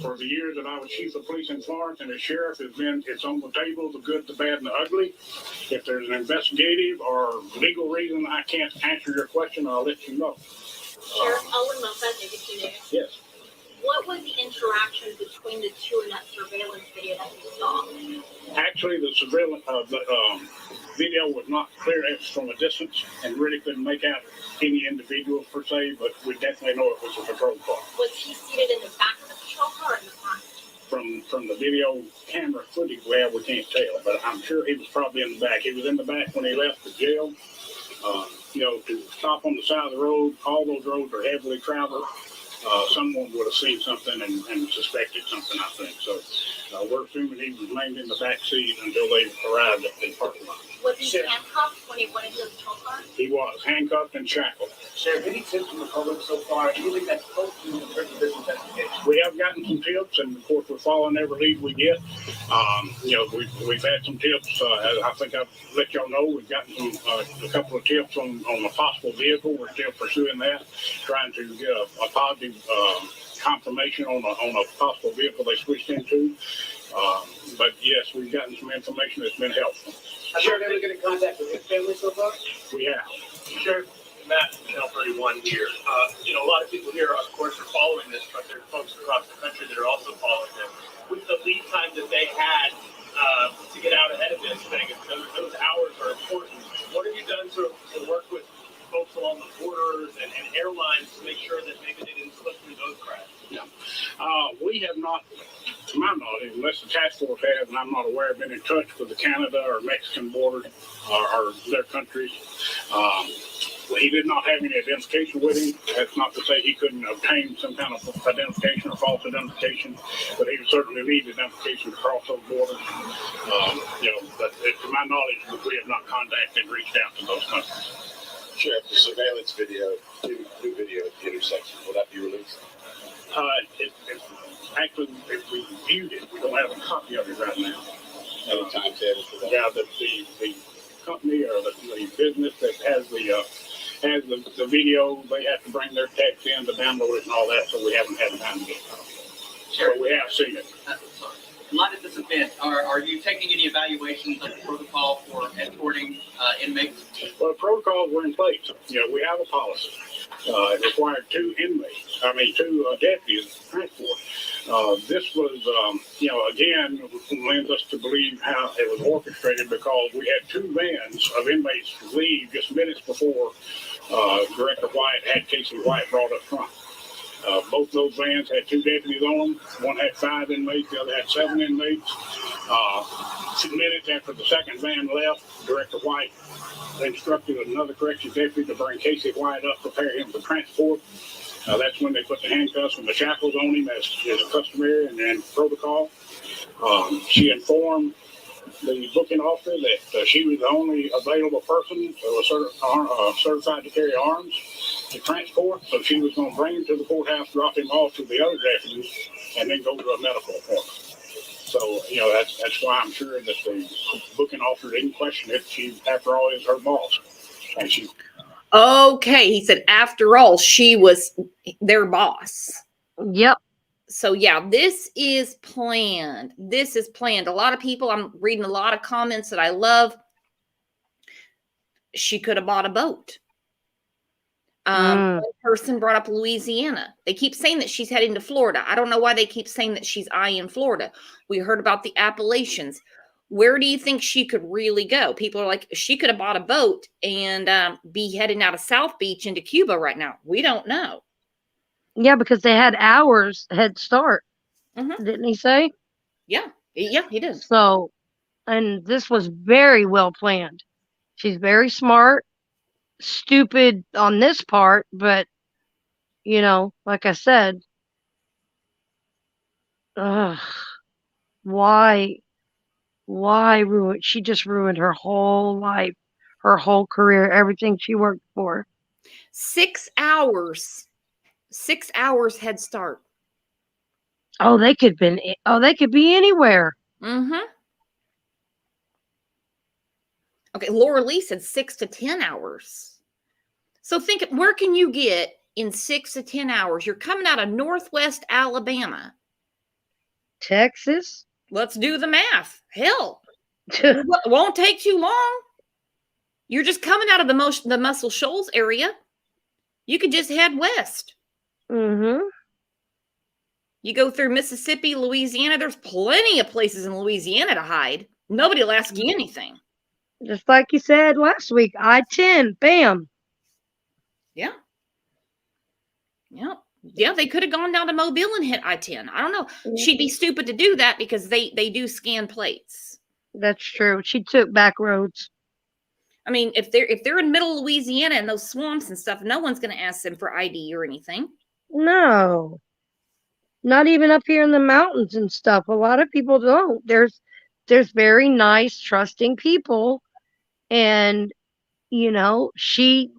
for the years that I was chief of police in Florence and as sheriff has been, it's on the table, the good, the bad, and the ugly. If there's an investigative or legal reason I can't answer your question, I'll let you know. Sheriff Owen Lopez, ABC News. Yes. What was the interaction between the two in that surveillance video that you saw? Actually, the surveillance video was not clear. It was from a distance and really couldn't make out any individual per se, but we definitely know it was a patrol car. Was he seated in the back of the patrol car or in the front? From the video camera footage, well, we can't tell, but I'm sure he was probably in the back. He was in the back when he left the jail. To stop on the side of the road, all those roads are heavily traveled. Someone would have seen something and suspected something, I think. So we're assuming he was remained in the back seat until they arrived at the parking lot. Was he handcuffed when he went into the patrol car? He was handcuffed and shackled. Sheriff, any tips from the public so far? Anything that's close to in terms of this investigation? We have gotten some tips, and of course we're following every lead we get. We've had some tips. I think I've let y'all know we've gotten a couple of tips on a possible vehicle. We're still pursuing that, trying to get a positive confirmation on a possible vehicle they switched into. But yes, we've gotten some information that's been helpful. Have you ever get in contact with his family so far? We have. Sheriff, Matt, Channel 31 here. A lot of people here, of course, are following this, but there are folks across the country that are also following this. With the lead time that they had to get out ahead of this thing, those hours are important. What have you done to work with folks along the borders and airlines to make sure that maybe they didn't slip through those cracks? Yeah. We have not, to my knowledge, unless the task force has, and I'm not aware, been in touch with the Canada or Mexican border or their countries. He did not have any identification with him. That's not to say he couldn't obtain some kind of identification or false identification, but he would certainly need identification to cross those borders. But to my knowledge, we have not contacted and reached out to those countries. Sheriff, the surveillance video, new video at the intersection, will that be released? Actually, if we viewed it, we don't have a copy of it right now. No timetable for that? Yeah, the company or the business that has the video, they have to bring their text in to download it and all that, so we haven't had time to get it. Sure. But we have seen it. In light of this event, are you taking any evaluations of the protocol for escorting inmates? Well, the protocols were in place. We have a policy. It required two deputies to transport. This was, again, lends us to believe how it was orchestrated because we had two vans of inmates leave just minutes before Director White had Casey White brought up front. Both those vans had two deputies on them. One had 5 inmates, the other had 7 inmates. 2 minutes after the second van left, Director White instructed another corrections deputy to bring Casey White up, prepare him for transport. That's when they put the handcuffs and the shackles on him as customary and protocol. She informed the booking officer that she was the only available person who was certified to carry arms to transport, so she was going to bring him to the courthouse, drop him off to the other deputies, and then go to a medical appointment. So, that's why I'm sure that the booking officer didn't question it. She, after all, is her boss. And she. Okay, he said, after all, she was their boss. Yep. So, yeah, this is planned. This is planned. A lot of people, I'm reading a lot of comments that I love. She could have bought a boat. One person brought up Louisiana. They keep saying that she's heading to Florida. I don't know why they keep saying that she's eyeing Florida. We heard about the Appalachians. Where do you think she could really go? People are like, she could have bought a boat and be heading out of South Beach into Cuba right now. We don't know. Yeah, because they had hours head start. Didn't he say? Yeah, he did. So, and this was very well planned. She's very smart. stupid on this part, but you know, like I said, ugh, why ruin? She just ruined her whole life, her whole career, everything she worked for. 6 hours. 6 hours head start. Oh, they could be anywhere. Mm-hmm. Okay, Laura Lee said 6 to 10 hours. So think, where can you get in 6 to 10 hours? You're coming out of Northwest Alabama. Texas? Let's do the math. Hell, it won't take too long. You're just coming out of the Muscle Shoals area. You could just head west. Mm-hmm. You go through Mississippi, Louisiana. There's plenty of places in Louisiana to hide. Nobody will ask you anything. Just like you said last week, I-10, bam. Yeah. Yeah. Yeah, they could have gone down to Mobile and hit I-10. I don't know. She'd be stupid to do that because they do scan plates. That's true. She took back roads. I mean, if they're in middle Louisiana and those swamps and stuff, no one's going to ask them for ID or anything. No. Not even up here in the mountains and stuff. A lot of people don't. There's very nice, trusting people, and you know, she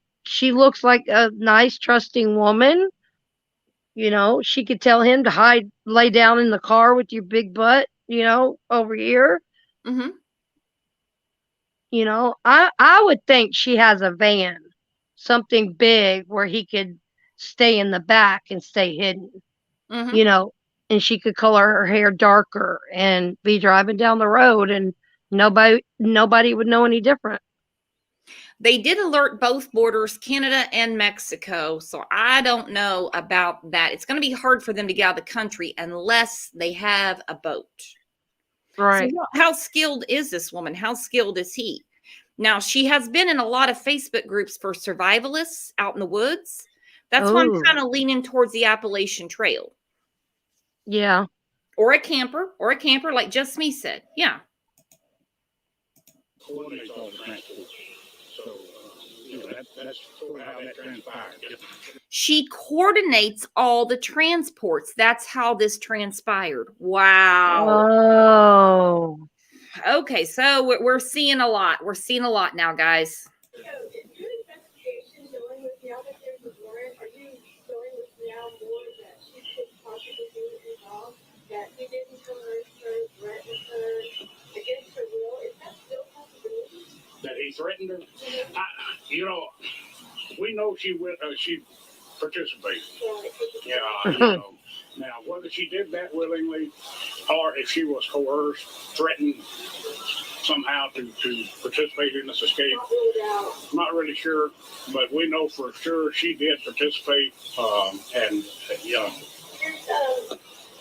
looks like a nice, trusting woman. You know, she could tell him to lay down in the car with your big butt, you know, over here. Mm-hmm. You know, I would think she has a van, something big where he could stay in the back and stay hidden. Mm-hmm. You know, and she could color her hair darker and be driving down the road, and nobody would know any different. They did alert both borders, Canada and Mexico, so I don't know about that. It's going to be hard for them to get out of the country unless they have a boat. Right. So how skilled is this woman? How skilled is he? Now, she has been in a lot of Facebook groups for survivalists out in the woods. That's why I'm kind of leaning towards the Appalachian Trail. Yeah. Or a camper, like Just Me said. Yeah. Coordinates all the transport. So, that's sort of how that transpired. She coordinates all the transports. That's how this transpired. Wow. Oh. Okay, so we're seeing a lot. We're seeing a lot now, guys. So, is your investigation going with now that there's a warrant? Are you going with now more that she could possibly be involved? That he didn't coerce her, threaten her against her will? Is that still a possibility? That he threatened her? We know she participated. Yeah, Now, whether she did that willingly or if she was coerced, threatened somehow to participate in this escape, not really sure. But we know for sure she did participate. There's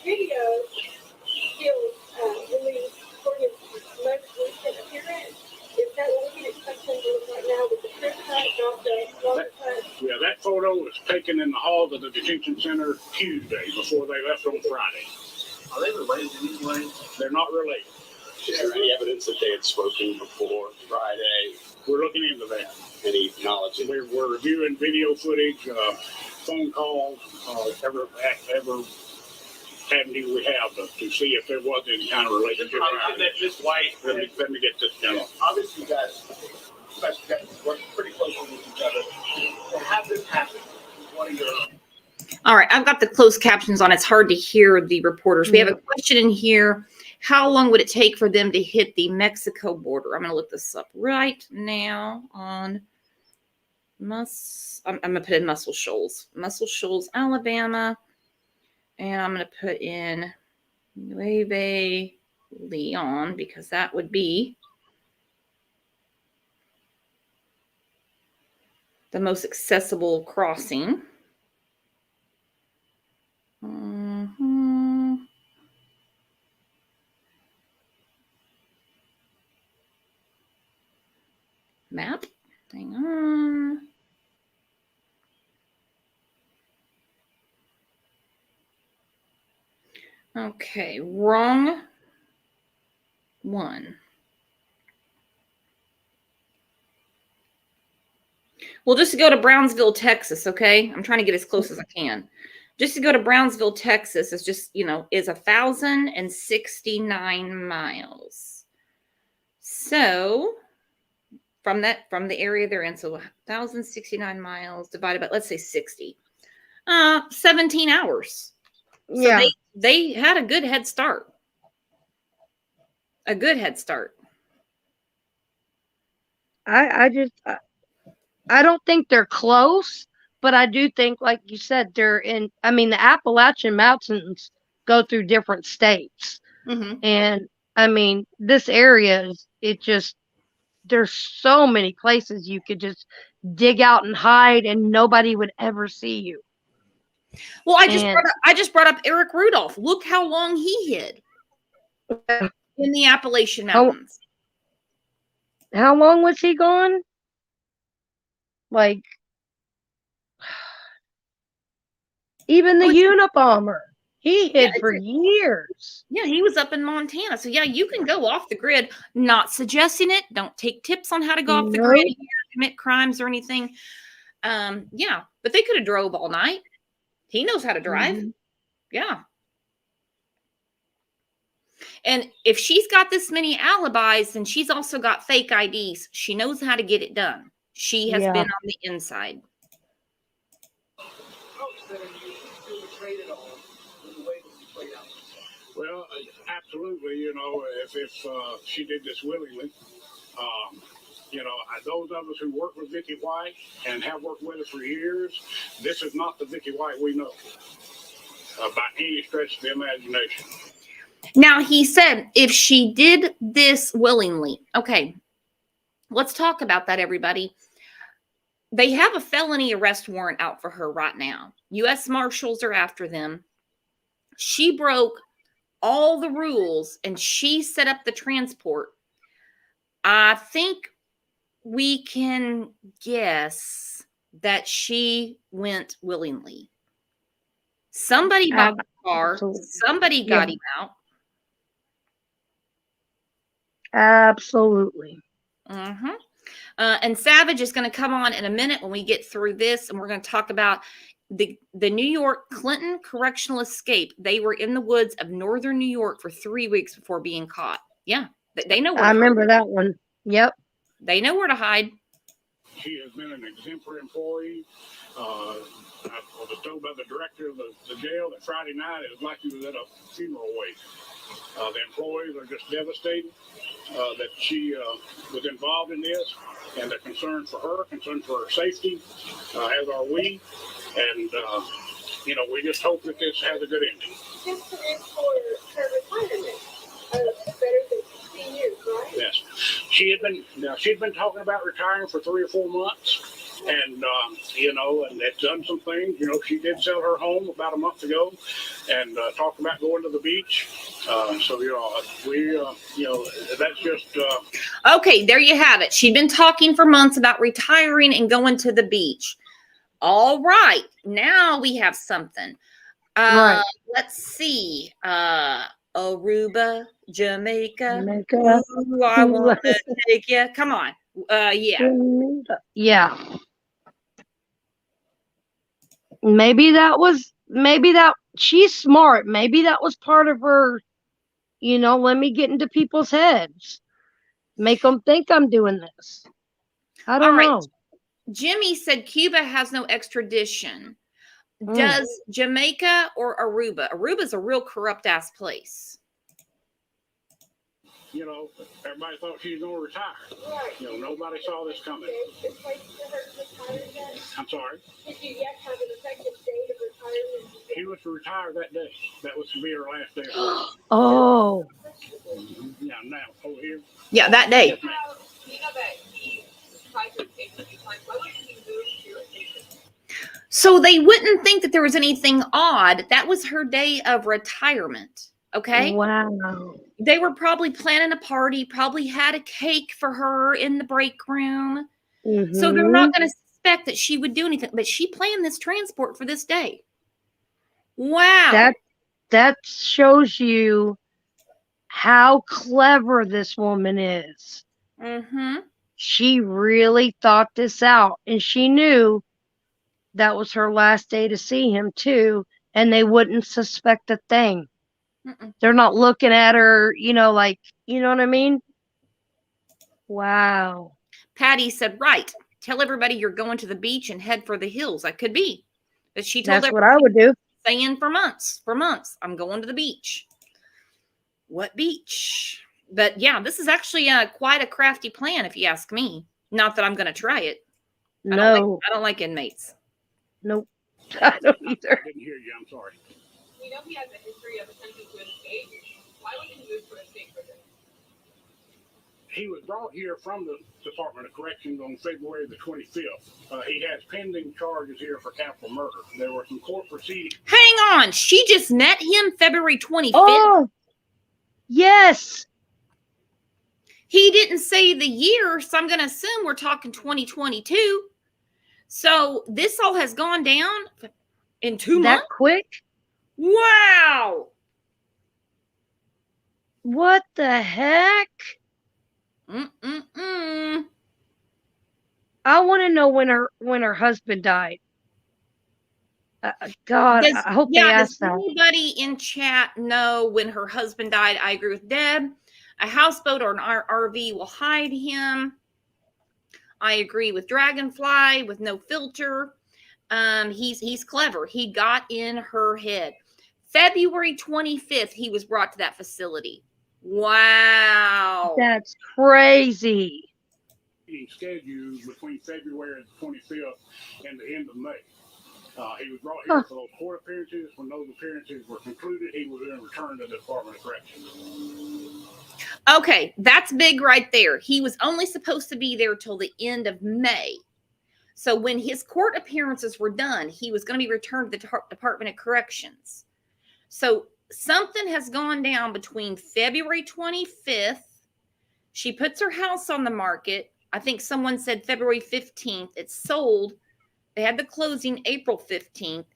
videos still released for his most recent appearance. Is that looking at something right now with the trip cut, not the water cut? Yeah, that photo was taken in the halls of the detention center Tuesday before they left on Friday. Are they related in any way? They're not related. Is there any evidence that they had spoken before Friday? We're looking into that. Any knowledge? We're reviewing video footage, phone calls, every avenue we have to see if there was any kind of relationship. Miss White. Let me get this down. Obviously, you guys work pretty closely with each other. To have this happen, one of your All right, I've got the closed captions on. It's hard to hear the reporters. We have a question in here. How long would it take for them to hit the Mexico border? I'm going to look this up right now on I'm going to put in Muscle Shoals, Alabama. And I'm going to put in Nueve Leon because that would be the most accessible crossing. Map. Hang on. Okay, wrong one. Well, just to go to Brownsville, Texas, okay? I'm trying to get as close as I can. Just to go to Brownsville, Texas is just, is 1,069 miles. So from the area they're in, so 1,069 miles divided by, let's say 60, 17 hours. So Yeah. they had a good head start. A good head start. I don't think they're close, but I do think, like you said, they're in. I mean, the Appalachian Mountains go through different states, and I mean, this area there's so many places you could just dig out and hide, and nobody would ever see you. Well, I just brought up Eric Rudolph. Look how long he hid in the Appalachian Mountains. How long was he gone? Like, even the Unabomber, he hid for years. Yeah, he was up in Montana. So yeah, you can go off the grid. Not suggesting it. Don't take tips on how to go off the grid, commit crimes or anything. Yeah, but they could have drove all night. He knows how to drive. Yeah. And if she's got this many alibis, then she's also got fake IDs. She knows how to get it done. She has been on the inside. Well, absolutely. If she did this willingly, those of us who work with Vicky White and have worked with her for years, this is not the Vicky White we know by any stretch of the imagination. Now, he said if she did this willingly, okay, let's talk about that, everybody. They have a felony arrest warrant out for her right now. U.S. Marshals are after them. She broke all the rules and she set up the transport. I think we can guess that she went willingly. Somebody bought the car. Somebody got him out. Absolutely. And Savage is going to come on in a minute when we get through this, and we're going to talk about the New York Clinton correctional escape. They were in the woods of northern New York for 3 weeks before being caught. Yeah, they know where I remember that one. Yep. They know where to hide. She has been an exemplary employee. I was told by the director of the jail that Friday night it was like he was at a funeral wake. The employees are just devastated that she was involved in this, and they're concerned for her, concerned for her safety, as are we. And, we just hope that this has a good ending. Just for her retirement, better than 16 years, right? Yes. She'd been talking about retiring for 3 or 4 months. And, and it's done some things. She did sell her home about a month ago and talked about going to the beach. That's just. Okay, there you have it. She'd been talking for months about retiring and going to the beach. All right. Now we have something. Right. Let's see. Aruba, Jamaica. Ooh, I want to take you. Come on. Yeah. Yeah. Maybe that she's smart. Maybe that was part of her, let me get into people's heads. Make them think I'm doing this. I don't know. Jimmy said Cuba has no extradition. Does Jamaica or Aruba? Aruba's a real corrupt ass place. Everybody thought she was going to retire. Right. Nobody saw this coming. I'm sorry. Did you yet have an effective date of retirement? She was to retire that day. That was to be her last day. Oh. Yeah, now. Over here. Yeah, that day. You know that he tried to escape a few times. Why wouldn't he move to your station? So they wouldn't think that there was anything odd. That was her day of retirement. Okay. Wow. They were probably planning a party, probably had a cake for her in the break room. So they're not going to suspect that she would do anything, but she planned this transport for this day. Wow. That shows you how clever this woman is. she really thought this out, and she knew that was her last day to see him too, and they wouldn't suspect a thing. They're not looking at her, like, you know what I mean? Wow. Patty said, right. Tell everybody you're going to the beach and head for the hills. I could be. But she told That's what I would do. Saying for months, I'm going to the beach. What beach? But yeah, this is actually quite a crafty plan, if you ask me. Not that I'm going to try it. No. I don't like inmates. Nope. I don't either. I didn't hear you. I'm sorry. We know he has a history of attempting to escape. Why would he move to a state prison? He was brought here from the Department of Corrections on February the 25th. He has pending charges here for capital murder. There were some court proceedings. Hang on. She just met him February 25th. Oh, yes. He didn't say the year, so I'm going to assume we're talking 2022. So this all has gone down in 2 months? That quick? Wow. What the heck? I want to know when her husband died. God, I hope they asked that. Does anybody in chat know when her husband died? I agree with Deb. A houseboat or an RV will hide him. I agree with Dragonfly with no filter. He's clever. He got in her head. February 25th, he was brought to that facility. Wow. That's crazy. Scheduled between February the 25th and the end of May. He was brought here for those court appearances. When those appearances were concluded, he was then returned to the Department of Corrections. Okay, that's big right there. He was only supposed to be there till the end of May. So when his court appearances were done, he was going to be returned to the Department of Corrections. So something has gone down between February 25th. She puts her house on the market. I think someone said February 15th. It's sold. They had the closing April 15th.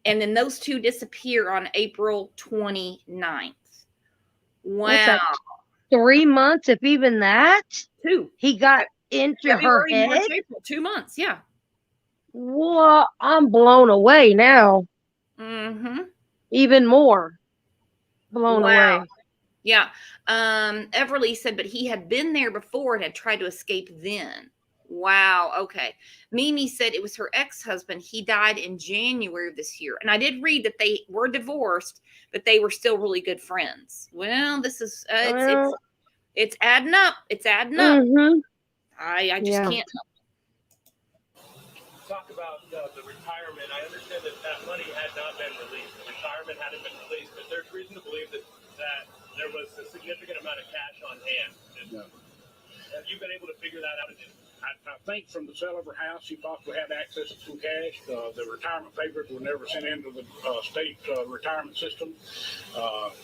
And then those two disappear on April 29th. Wow. 3 months, if even that? 2. He got into February, her head? March, April, 2 months, yeah. Well, I'm blown away now. Mm-hmm. Even more blown away. Yeah. Everly said, but he had been there before and had tried to escape then. Wow. Okay. Mimi said it was her ex-husband. He died in January of this year. And I did read that they were divorced, but they were still really good friends. Well, this is, it's adding up. It's adding up. Mm-hmm. I just can't. Talk about the retirement. I understand that money had not been released. The retirement hadn't been released, but there's reason to believe that there was a significant amount of cash on hand. Have you been able to figure that out? I think from the sale of her house, she possibly had access to some cash. The retirement papers were never sent into the state retirement system.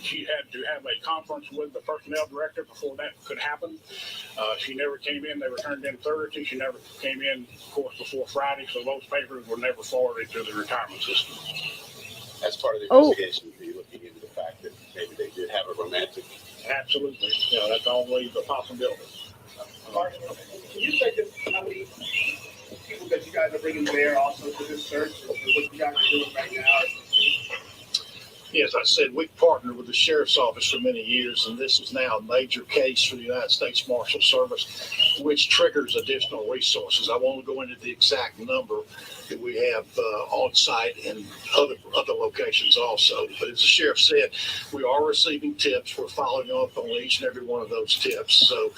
She had to have a conference with the personnel director before that could happen. She never came in. They were turned in Thursday. She never came in, of course, before Friday. So those papers were never forwarded to the retirement system. As part of the investigation, are you looking into the fact that maybe they did have a romantic? Absolutely. That's always a possibility. Mark, can you say how many people that you guys are bringing there also to this search? What you guys are doing right now? As I said, we've partnered with the Sheriff's Office for many years, and this is now a major case for the United States Marshal Service, which triggers additional resources. I won't go into the exact number that we have on site and other locations also. But as the Sheriff said, we are receiving tips. We're following up on each and every one of those tips. So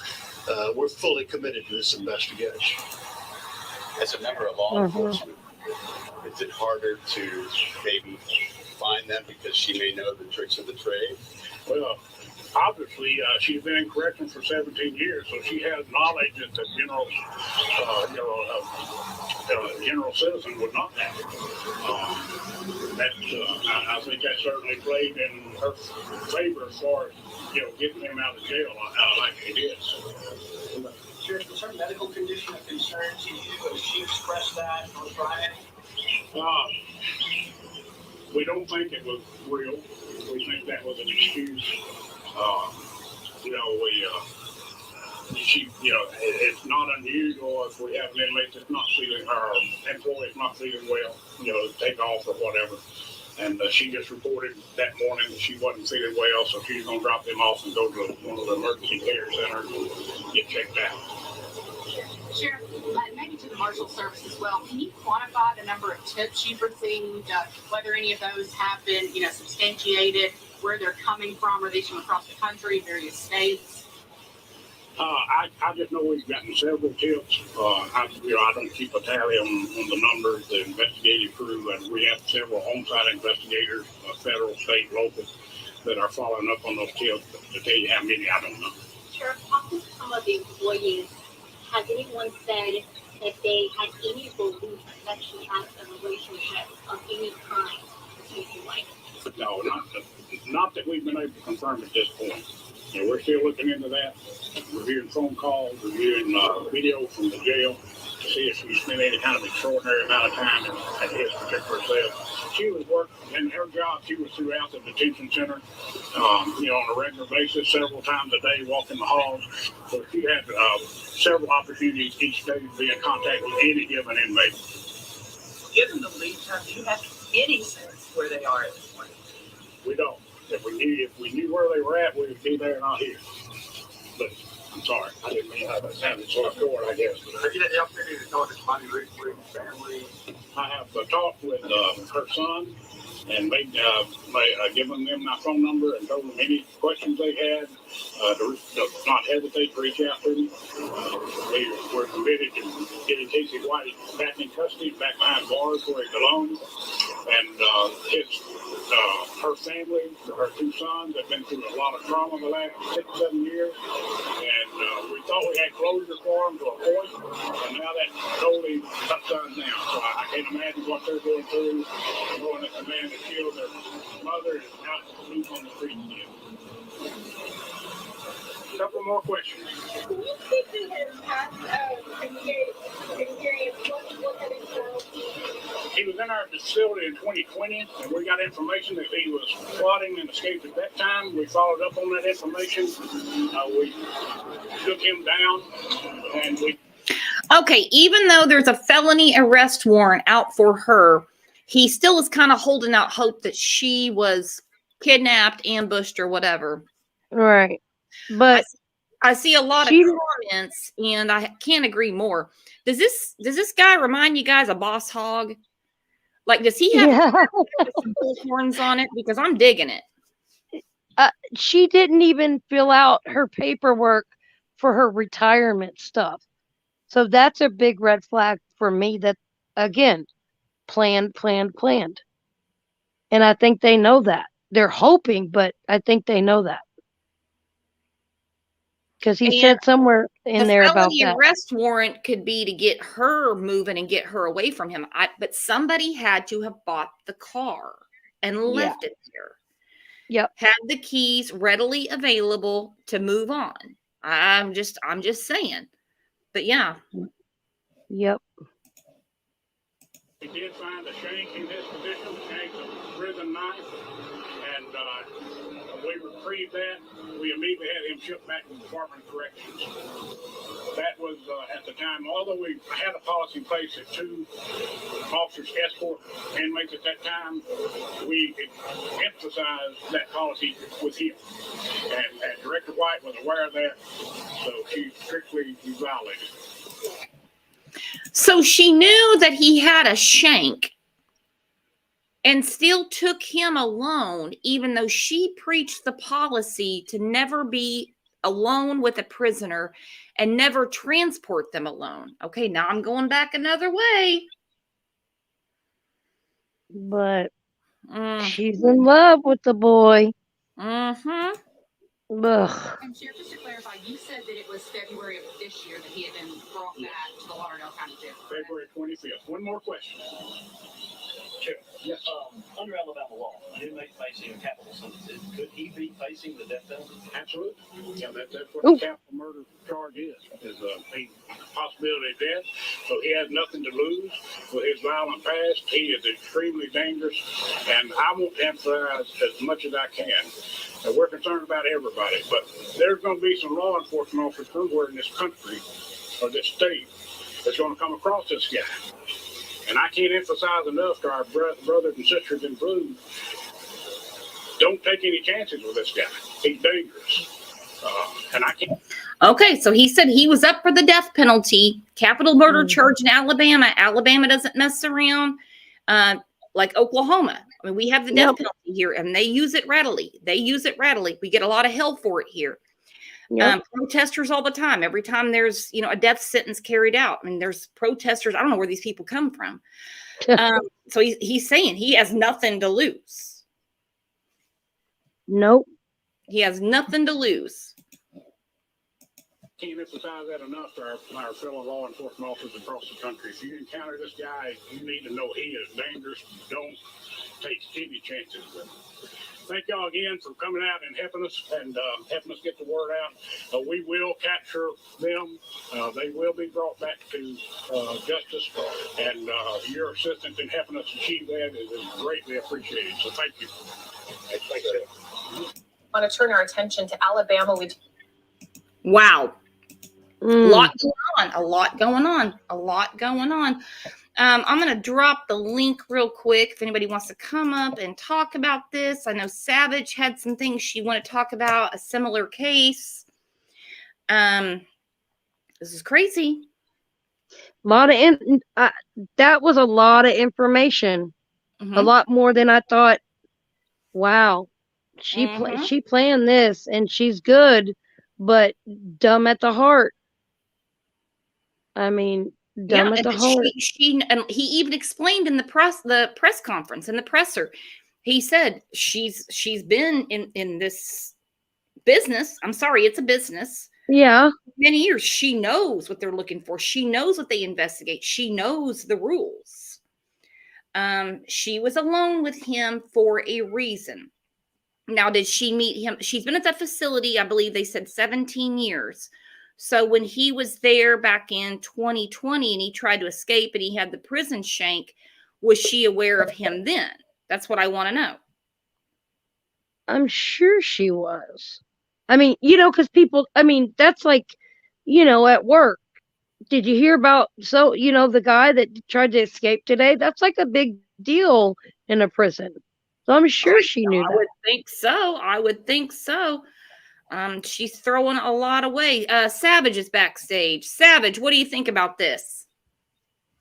we're fully committed to this investigation. As a member of law enforcement, is it harder to maybe find them because she may know the tricks of the trade? Well, obviously, she's been in corrections for 17 years, so she has knowledge that the general citizen would not have. I think that certainly played in her favor as far as getting him out of jail like she did. Sheriff, was her medical condition a concern to you? Did she express that on Friday? We don't think it was real. We think that was an excuse. she, it's not unusual if we have an inmate that's not feeling, our employee is not feeling well, take off or whatever. And she just reported that morning that she wasn't feeling well, so she's going to drop them off and go to one of the emergency care centers and get checked out. Sheriff, maybe to the Marshal Service as well, can you quantify the number of tips you've received, whether any of those have been, substantiated, where they're coming from? Are these from across the country, various states? I just know we've gotten several tips. I don't keep a tally on the numbers, the investigative crew, and we have several on-site investigators, federal, state, local, that are following up on those tips. But to tell you how many, I don't know. Sheriff, talking to some of the employees, has anyone said that they had any belief that she has a relationship of any kind with Casey White? No, not that we've been able to confirm at this point. We're still looking into that, reviewing phone calls, reviewing video from the jail to see if she spent any kind of extraordinary amount of time at his particular cell. She was working in her job. She was throughout the detention center, on a regular basis, several times a day, walking the halls. So she had several opportunities each day to be in contact with any given inmate. Given the lead time, do you have any sense where they are at this point? We don't. If we knew where they were at, we would be there, not here. But I'm sorry, I didn't mean how that sounded so short, I guess. Have you had the opportunity to talk to somebody recently, family? I have talked with her son and given them my phone number and told them any questions they had to not hesitate to reach out to me. We're committed to getting Casey White back in custody, back behind bars where he belongs. And her family, her two sons, have been through a lot of trauma the last 6-7 years. And we thought we had closure for them to a point, and now that's totally upside down. So I can't imagine what they're going through, knowing that the man that killed their mother is out loose on the street again. A couple more questions. Can you speak to his past experience? What had he done? He was in our facility in 2020, and we got information that he was plotting and escaped at that time. We followed up on that information. We took him down, and we... Okay, even though there's a felony arrest warrant out for her, he still is kind of holding out hope that she was kidnapped, ambushed, or whatever. Right. But I see a lot of comments, and I can't agree more. Does this guy remind you guys of Boss Hogg? Like, does he have some bullhorns on it? Because I'm digging it. She didn't even fill out her paperwork for her retirement stuff. So that's a big red flag for me that, again, planned. And I think they know that. They're hoping, but I think they know that. Because he said somewhere in there about that. The arrest warrant could be to get her moving and get her away from him. But somebody had to have bought the car and left it there. Yep. Had the keys readily available to move on. I'm just saying. But yeah. Yep. We did find a shank in his position, shank of prison knife, and we retrieved that. We immediately had him shipped back to the Department of Corrections. That was at the time, although we had a policy in place that 2 officers escort inmates at that time, we emphasized that policy with him. And Director White was aware of that, so she strictly violated it. So she knew that he had a shank and still took him alone, even though she preached the policy to never be alone with a prisoner and never transport them alone. Okay, now I'm going back another way. But she's in love with the boy. Mm-hmm. Ugh. And Sheriff, just to clarify, you said that it was February of this year that he had been brought back to the Lauderdale County Jail. February 25th. One more question. Sure. Yes. Under Alabama law, an inmate facing a capital sentence, could he be facing the death penalty? Absolutely. Yeah, that's what the capital murder charge is a possibility of death. So he has nothing to lose with his violent past. He is extremely dangerous, and I want to emphasize as much as I can that we're concerned about everybody, but there's going to be some law enforcement officers somewhere in this country or this state that's going to come across this guy. And I can't emphasize enough to our brothers and sisters in blue, don't take any chances with this guy. He's dangerous. And I can't. Okay, so he said he was up for the death penalty, capital murder charge in Alabama. Alabama doesn't mess around like Oklahoma. I mean, we have the death penalty here, and they use it readily. We get a lot of hell for it here. Protesters all the time. Every time there's, a death sentence carried out, I mean, there's protesters. I don't know where these people come from. So he's saying he has nothing to lose. Nope. He has nothing to lose. Can't emphasize that enough to our fellow law enforcement officers across the country. If you encounter this guy, you need to know he is dangerous. Don't take any chances with him. Thank y'all again for coming out and helping us get the word out. We will capture them. They will be brought back to justice, and your assistance in helping us achieve that is greatly appreciated. So thank you. Thank you. I want to turn our attention to Alabama. Wow. A lot going on. I'm going to drop the link real quick if anybody wants to come up and talk about this. I know Savage had some things she wanted to talk about, a similar case. This is crazy. That was a lot of information. A lot more than I thought. Wow. She planned this, and she's good, but dumb at the heart. I mean, dumb at the heart. And he even explained in the press conference, in the presser, he said she's been in this business. I'm sorry, it's a business. Yeah. Many years. She knows what they're looking for. She knows what they investigate. She knows the rules. She was alone with him for a reason. Now, did she meet him? She's been at that facility, I believe they said 17 years. So when he was there back in 2020 and he tried to escape and he had the prison shank, was she aware of him then? That's what I want to know. I'm sure she was. I mean, because people, that's like, at work. Did you hear about, the guy that tried to escape today? That's like a big deal in a prison. So I'm sure she knew that. I would think so. She's throwing a lot away. Savage is backstage. Savage, what do you think about this?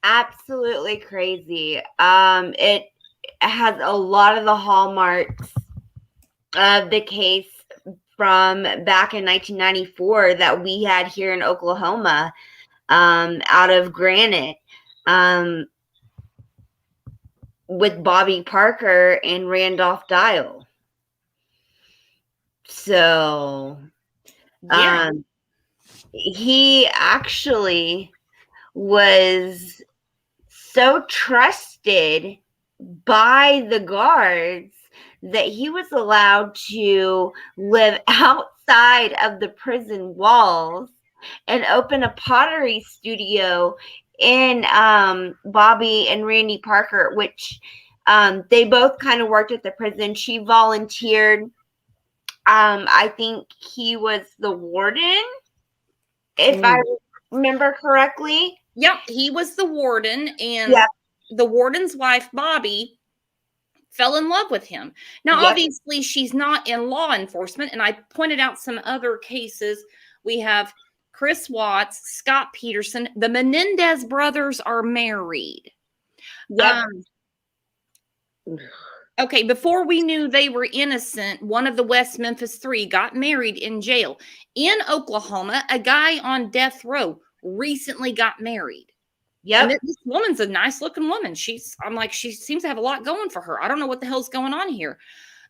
Absolutely crazy. It has a lot of the hallmarks of the case from back in 1994 that we had here in Oklahoma, out of Granite, with Bobby Parker and Randolph Dial. So, he actually was so trusted by the guards that he was allowed to live outside of the prison walls and open a pottery studio in Bobby and Randy Parker, which they both kind of worked at the prison. She volunteered. I think he was the warden, if I remember correctly. Yep, he was the warden, and the warden's wife, Bobby, fell in love with him. Now, obviously, she's not in law enforcement, and I pointed out some other cases. We have Chris Watts, Scott Peterson. The Menendez brothers are married. Okay, before we knew they were innocent, one of the West Memphis Three got married in jail. In Oklahoma, a guy on death row recently got married. Yeah, this woman's a nice looking woman. She seems to have a lot going for her. I don't know what the hell's going on here.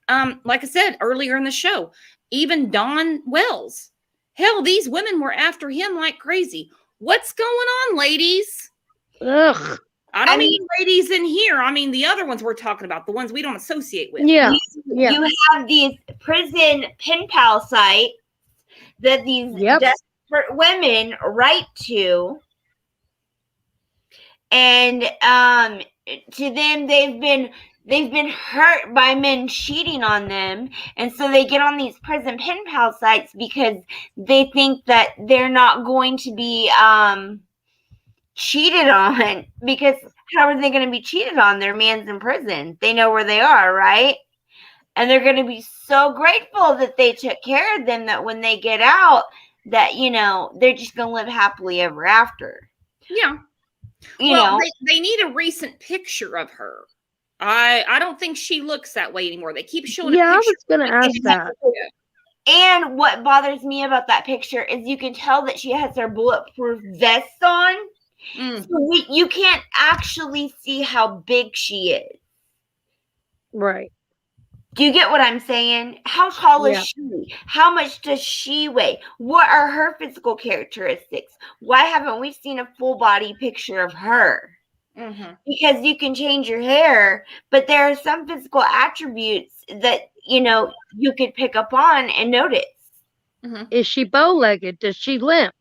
Like I said earlier in the show, even Don Wells. Hell, these women were after him like crazy. What's going on, ladies? Ugh. I don't mean ladies in here. I mean the other ones we're talking about, the ones we don't associate with. Yeah. You have these prison pen pal sites that these desperate women write to. And to them, they've been hurt by men cheating on them, and so they get on these prison pen pal sites because they think that they're not going to be cheated on, because how are they going to be cheated on? Their man's in prison. They know where they are, right? And they're going to be so grateful that they took care of them, that when they get out, that, you know, they're just going to live happily ever after. Yeah. You know, they need a recent picture of her. I don't think she looks that way anymore. They keep showing. Yeah, I was going to ask that. And what bothers me about that picture is you can tell that she has her bulletproof vest on. So you can't actually see how big she is. Right. Do you get what I'm saying? How tall is she? How much does she weigh? What are her physical characteristics? Why haven't we seen a full body picture of her? Because you can change your hair, but there are some physical attributes that, you know, you could pick up on and notice. Is she bow-legged? Does she limp?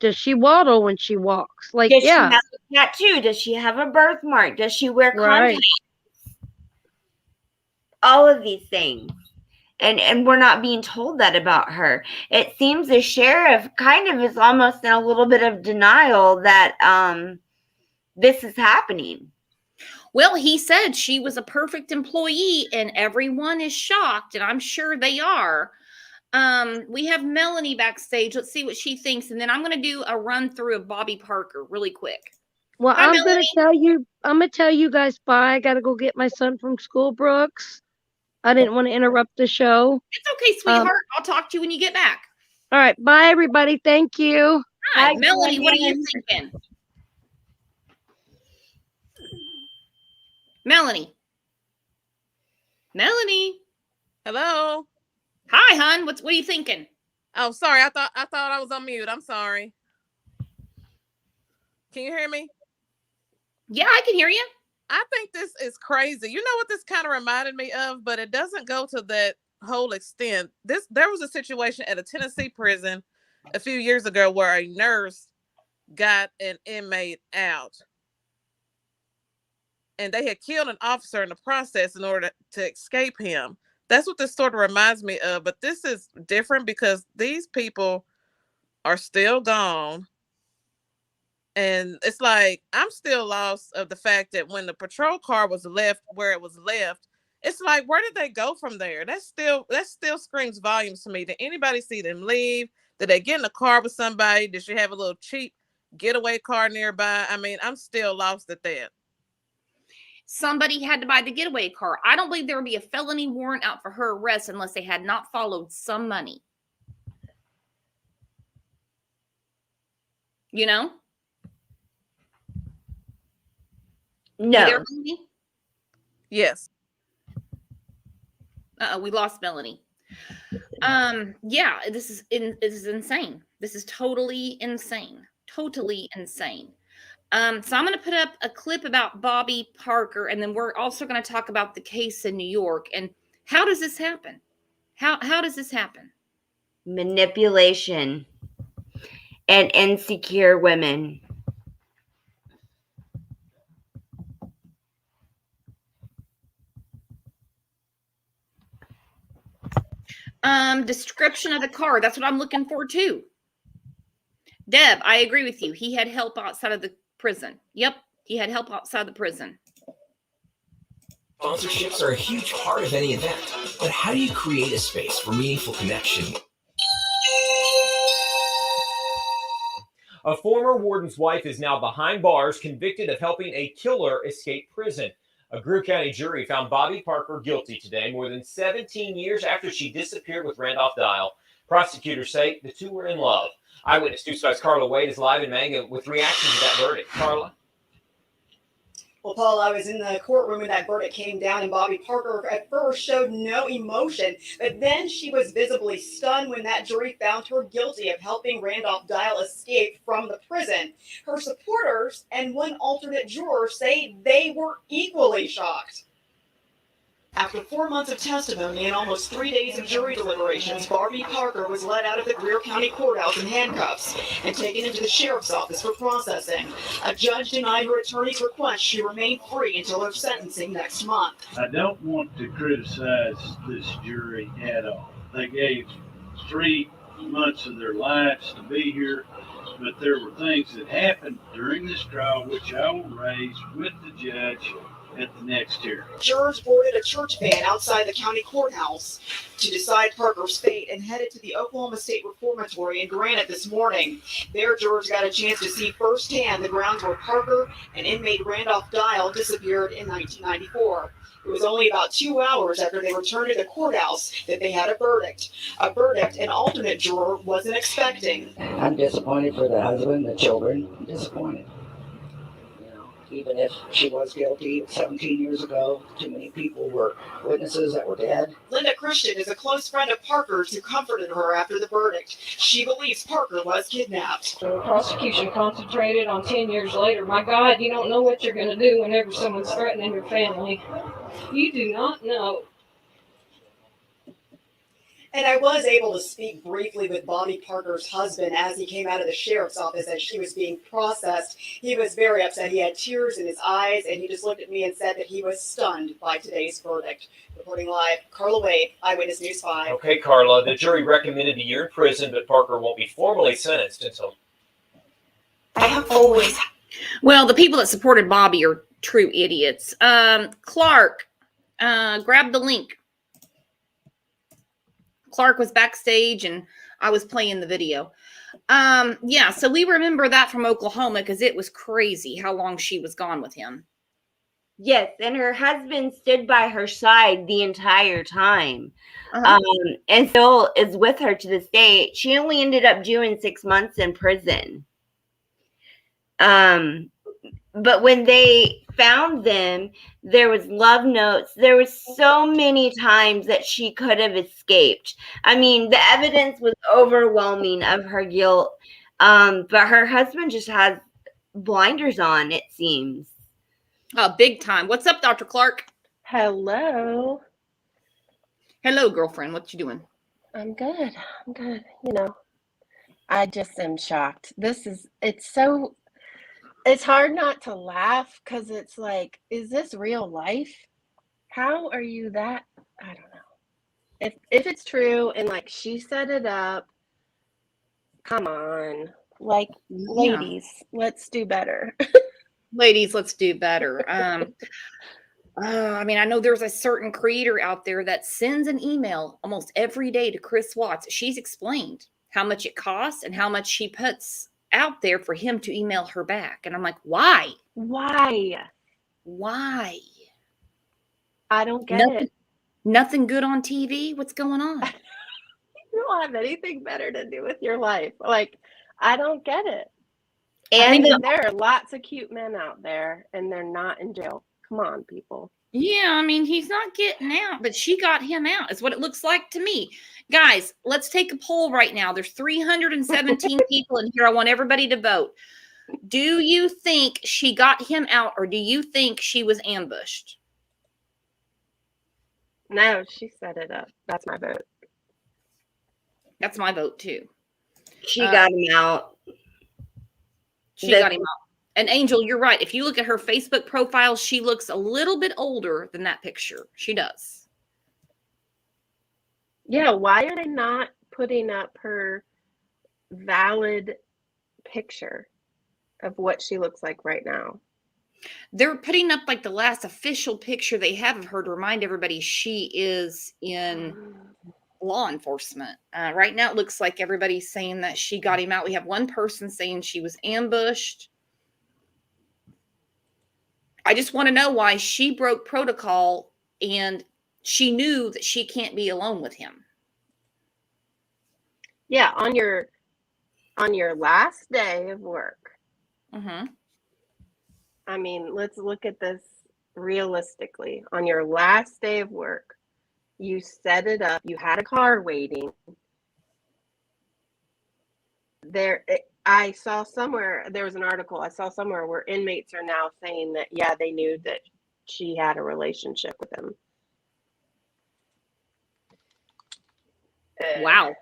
Does she waddle when she walks? Like, does she have a tattoo? Does she have a birthmark? Does she wear contacts? All of these things. And we're not being told that about her. It seems the sheriff kind of is almost in a little bit of denial that this is happening. Well, he said she was a perfect employee, and everyone is shocked, and I'm sure they are. We have Melanie backstage. Let's see what she thinks, and then I'm going to do a run through of Bobby Parker really quick. Well, Hi, I'm Melanie. going to tell you guys bye. I got to go get my son from school, Brooks. I didn't want to interrupt the show. It's okay, sweetheart. I'll talk to you when you get back. All right. Bye, everybody. Thank you. Hi, Melanie. What are you thinking? Melanie. Hello. Hi, hon. What are you thinking? Oh, sorry. I thought I was on mute. I'm sorry. Can you hear me? Yeah, I can hear you. I think this is crazy. You know what this kind of reminded me of, but it doesn't go to that whole extent. There was a situation at a Tennessee prison a few years ago where a nurse got an inmate out, and they had killed an officer in the process in order to escape him. That's what this sort of reminds me of, but this is different because these people are still gone. And it's like, I'm still lost of the fact that when the patrol car was left where it was left, it's like, where did they go from there? That still screams volumes to me. Did anybody see them leave? Did they get in a car with somebody? Did she have a little cheap getaway car nearby? I mean, I'm still lost at that. Somebody had to buy the getaway car. I don't believe there would be a felony warrant out for her arrest unless they had not followed some money. You know? No. There, Melanie? Yes. We lost Melanie. Yeah, this is insane. This is totally insane. Totally insane. So I'm going to put up a clip about Bobby Parker, and then we're also going to talk about the case in New York. And how does this happen? How does this happen? Manipulation and insecure women. Description of the car. That's what I'm looking for too. Deb, I agree with you. He had help outside of the prison. Yep, he had help outside the prison. Sponsorships are a huge part of any event, but how do you create a space for meaningful connection? A former warden's wife is now behind bars, convicted of helping a killer escape prison. A Greer County jury found Bobby Parker guilty today, more than 17 years after she disappeared with Randolph Dial. Prosecutors say the two were in love. Eyewitness News 5's Carla Wade is live in Manga with reaction to that verdict. Carla? Well, Paul, I was in the courtroom when that verdict came down, and Bobby Parker at first showed no emotion, but then she was visibly stunned when that jury found her guilty of helping Randolph Dial escape from the prison. Her supporters and one alternate juror say they were equally shocked. After 4 months of testimony and almost 3 days of jury deliberations, Barbie Parker was led out of the Greer County Courthouse in handcuffs and taken into the sheriff's office for processing. A judge denied her attorney's request she remain free until her sentencing next month. I don't want to criticize this jury at all. They gave 3 months of their lives to be here, but there were things that happened during this trial which I will raise with the judge at the next hearing. Jurors boarded a church van outside the county courthouse to decide Parker's fate and headed to the Oklahoma State Reformatory in Granite this morning. There, jurors got a chance to see firsthand the grounds where Parker and inmate Randolph Dial disappeared in 1994. It was only about 2 hours after they returned to the courthouse that they had a verdict an alternate juror wasn't expecting. I'm disappointed for the husband, the children. I'm disappointed. Even if she was guilty 17 years ago, too many people were witnesses that were dead. Linda Christian is a close friend of Parker's who comforted her after the verdict. She believes Parker was kidnapped. The prosecution concentrated on 10 years later. My God, you don't know what you're going to do whenever someone's threatening your family. You do not know. And I was able to speak briefly with Bobby Parker's husband as he came out of the sheriff's office as she was being processed. He was very upset. He had tears in his eyes, and he just looked at me and said that he was stunned by today's verdict. Reporting live, Carla Wade, Eyewitness News 5. Okay, Carla, the jury recommended a year in prison, but Parker won't be formally sentenced until... I have always... Well, the people that supported Bobby are true idiots. Clark, grab the link. Clark was backstage and I was playing the video. Yeah, so we remember that from Oklahoma because it was crazy how long she was gone with him. Yes, and her husband stood by her side the entire time. And still is with her to this day. She only ended up doing 6 months in prison. But when they found them, there was love notes. There was so many times that she could have escaped. I mean, the evidence was overwhelming of her guilt. But her husband just has blinders on, it seems. Big time. What's up, Dr. Clark? Hello. Hello, girlfriend. What you doing? I'm good. I'm good. You know, I just am shocked. It's hard not to laugh because it's like, is this real life? How are you that? I don't know. If it's true and like she set it up, come on. Like, ladies, let's do better. Ladies, let's do better. I mean, I know there's a certain creator out there that sends an email almost every day to Chris Watts. She's explained how much it costs and how much she puts out there for him to email her back. And I'm like, why? Why? I don't get it. Nothing good on TV? What's going on? You don't have anything better to do with your life. Like, I don't get it. And there are lots of cute men out there and they're not in jail. Come on, people. Yeah, I mean, he's not getting out, but she got him out, is what it looks like to me. Guys, let's take a poll right now. There's 317 people in here. I want everybody to vote. Do you think she got him out, or do you think she was ambushed? No, she set it up. That's my vote. That's my vote, too. She got him out. She got him out. And Angel, you're right. If you look at her Facebook profile, she looks a little bit older than that picture. She does. Yeah, why are they not putting up her valid picture of what she looks like right now? They're putting up like the last official picture they have of her to remind everybody she is in law enforcement. Right now, it looks like everybody's saying that she got him out. We have one person saying she was ambushed. I just want to know why she broke protocol and she knew that she can't be alone with him. Yeah, on your last day of work. I mean, let's look at this realistically. On your last day of work, you set it up, you had a car waiting. I saw somewhere, there was an article I saw somewhere where inmates are now saying that, yeah, they knew that she had a relationship with him. Wow.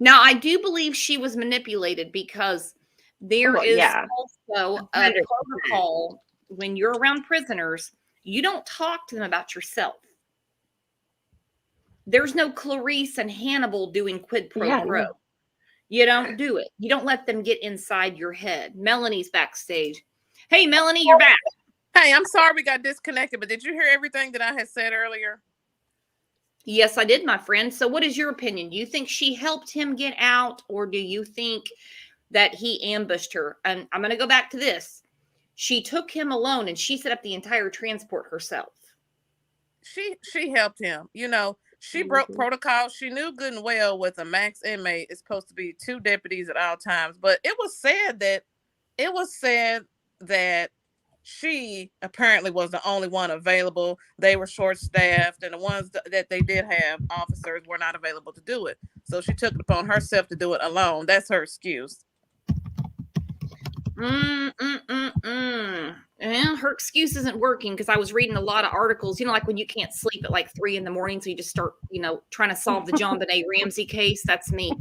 Now, I do believe she was manipulated because there is also a 100%. protocol when you're around prisoners, you don't talk to them about yourself. There's no Clarice and Hannibal doing quid pro quo. No. You don't do it. You don't let them get inside your head. Melanie's backstage. Hey, Melanie, you're back. Hey, I'm sorry we got disconnected, but did you hear everything that I had said earlier? Yes, I did, my friend. So what is your opinion? Do you think she helped him get out, or do you think that he ambushed her? And I'm going to go back to this. She took him alone and she set up the entire transport herself. She helped him. You know, she broke protocol. She knew good and well with a max inmate it's supposed to be 2 deputies at all times. But it was said that she apparently was the only one available. They were short-staffed, and the ones that they did have, officers, were not available to do it. So she took it upon herself to do it alone. That's her excuse. Yeah, her excuse isn't working, because I was reading a lot of articles, you know, like when you can't sleep at like 3 a.m, so you just start, you know, trying to solve the John Benet Ramsey case. That's me.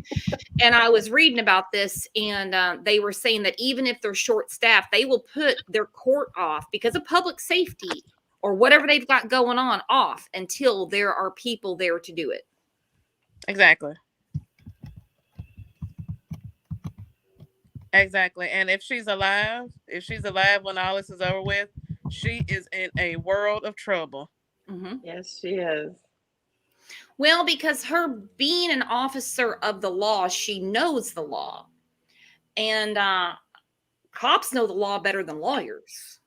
And I was reading about this, and they were saying that even if they're short staffed, they will put their court off because of public safety or whatever they've got going on off until there are people there to do it. Exactly. Exactly. And if she's alive when all this is over with, she is in a world of trouble. Mm-hmm. Yes, she is. Well, because her being an officer of the law, she knows the law. And cops know the law better than lawyers.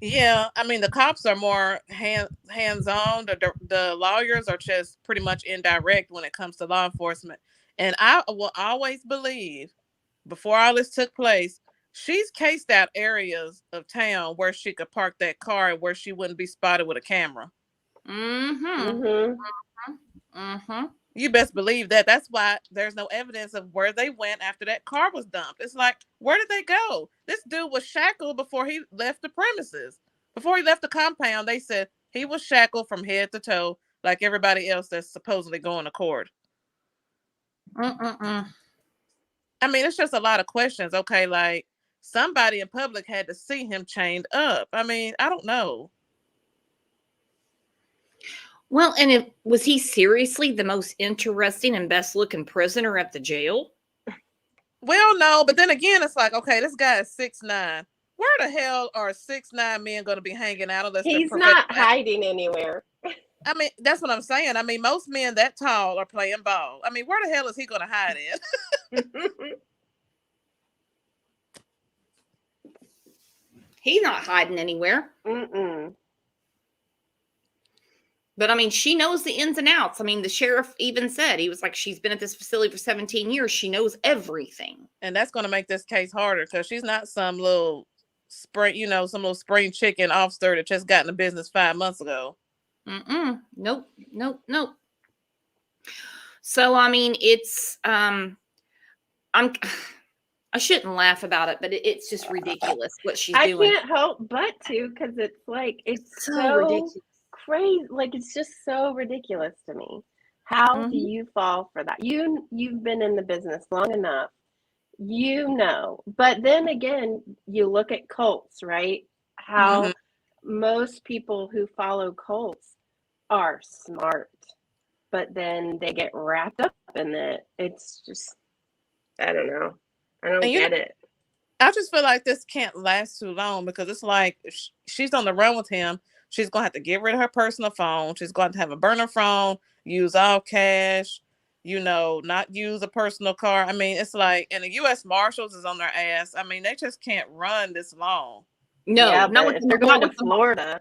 Yeah, I mean, the cops are more hands-on. The lawyers are just pretty much indirect when it comes to law enforcement. And I will always believe, before all this took place, she's cased out areas of town where she could park that car and where she wouldn't be spotted with a camera. You best believe that. That's why there's no evidence of where they went after that car was dumped. It's like, where did they go? This dude was shackled before he left the premises. Before he left the compound, they said he was shackled from head to toe like everybody else that's supposedly going to court. I mean, it's just a lot of questions. Okay, like somebody in public had to see him chained up. I mean, I don't know. Well, and was he seriously the most interesting and best looking prisoner at the jail? Well, no, but then again, it's like, okay, this guy is 6'9". Where the hell are 6'9" men going to be hanging out unless he's not hiding anywhere? I mean, that's what I'm saying. I mean, most men that tall are playing ball. I mean, where the hell is he going to hide in? He's not hiding anywhere. But I mean, she knows the ins and outs. I mean, the sheriff even said, he was like, she's been at this facility for 17 years. She knows everything. And that's going to make this case harder, because she's not some little spring chicken officer that just got in the business 5 months ago. Nope. So, I mean, it's, I shouldn't laugh about it, but it's just ridiculous what she's doing. I can't help but to, because it's like, it's so ridiculous. Crazy. Like, it's just so ridiculous to me. How do you fall for that? You've been in the business long enough, you know. But then again, you look at cults, right? How most people who follow cults are smart, but then they get wrapped up in it. It's just, I don't know. I don't get it. I just feel like this can't last too long, because it's like she's on the run with him. She's going to have to get rid of her personal phone. She's going to have a burner phone, use all cash, not use a personal car. I mean, it's like, and the U.S. Marshals is on their ass. I mean, they just can't run this long. No, they're going to Florida.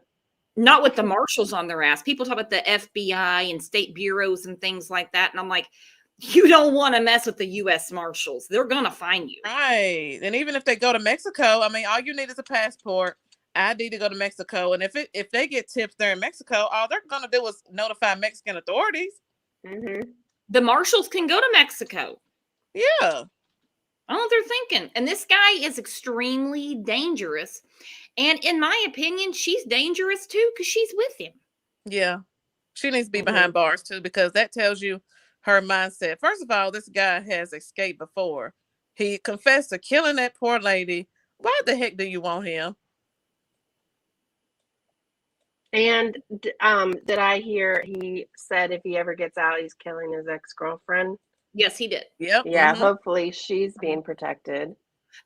Not with the marshals on their ass. People talk about the FBI and state bureaus and things like that. And I'm like, you don't want to mess with the U.S. Marshals. They're going to find you. Right. And even if they go to Mexico, I mean, all you need is a passport. I need to go to Mexico. And if they get tips there in Mexico, all they're gonna do is notify Mexican authorities. The marshals can go to Mexico. Yeah. I don't know what they're thinking. And this guy is extremely dangerous. And in my opinion, she's dangerous too because she's with him. Yeah. She needs to be behind bars too, because that tells you her mindset. First of all, this guy has escaped before. He confessed to killing that poor lady. Why the heck do you want him? And did I hear he said if he ever gets out, he's killing his ex-girlfriend? Yes, he did. Yep. Yeah, hopefully she's being protected.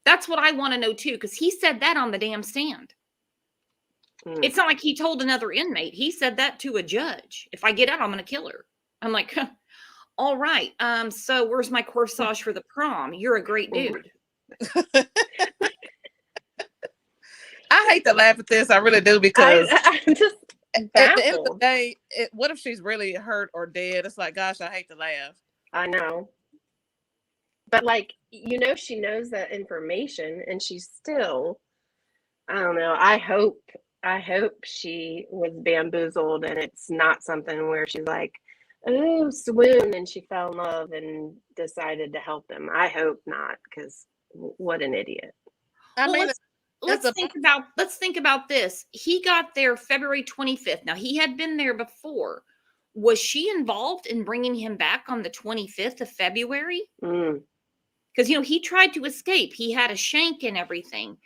That's what I want to know too, because he said that on the damn stand. It's not like he told another inmate. He said that to a judge. If I get out, I'm going to kill her. I'm like, huh, all right. So where's my corsage for the prom? You're a great dude. I hate to laugh at this. I really do, because I'm just at the end of the day, what if she's really hurt or dead? It's like, gosh, I hate to laugh. I know. But like, you know, she knows that information and she's still, I don't know. I hope she was bamboozled and it's not something where she's like, oh, swoon, and she fell in love and decided to help him. I hope not, because what an idiot. I mean, let's think about this. He got there February 25th. Now, he had been there before. Was she involved in bringing him back on the 25th of February? Because, you know, he tried to escape. He had a shank and everything.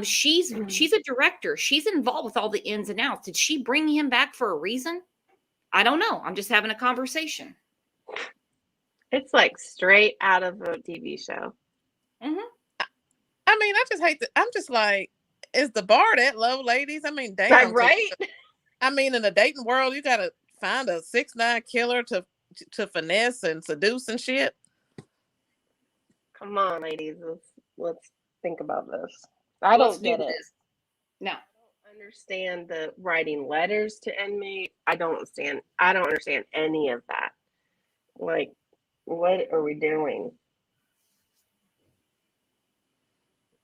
She's a director. She's involved with all the ins and outs. Did she bring him back for a reason? I don't know. I'm just having a conversation. It's like straight out of a TV show. I mean, I just hate that. I'm just like, is the bar that low, ladies? I mean, damn. Right? I mean, in the dating world, you got to find a 6'9" killer to finesse and seduce and shit. Come on, ladies. Let's think about this. I don't get it. No. I don't understand the writing letters to inmates. I don't understand any of that. Like, what are we doing?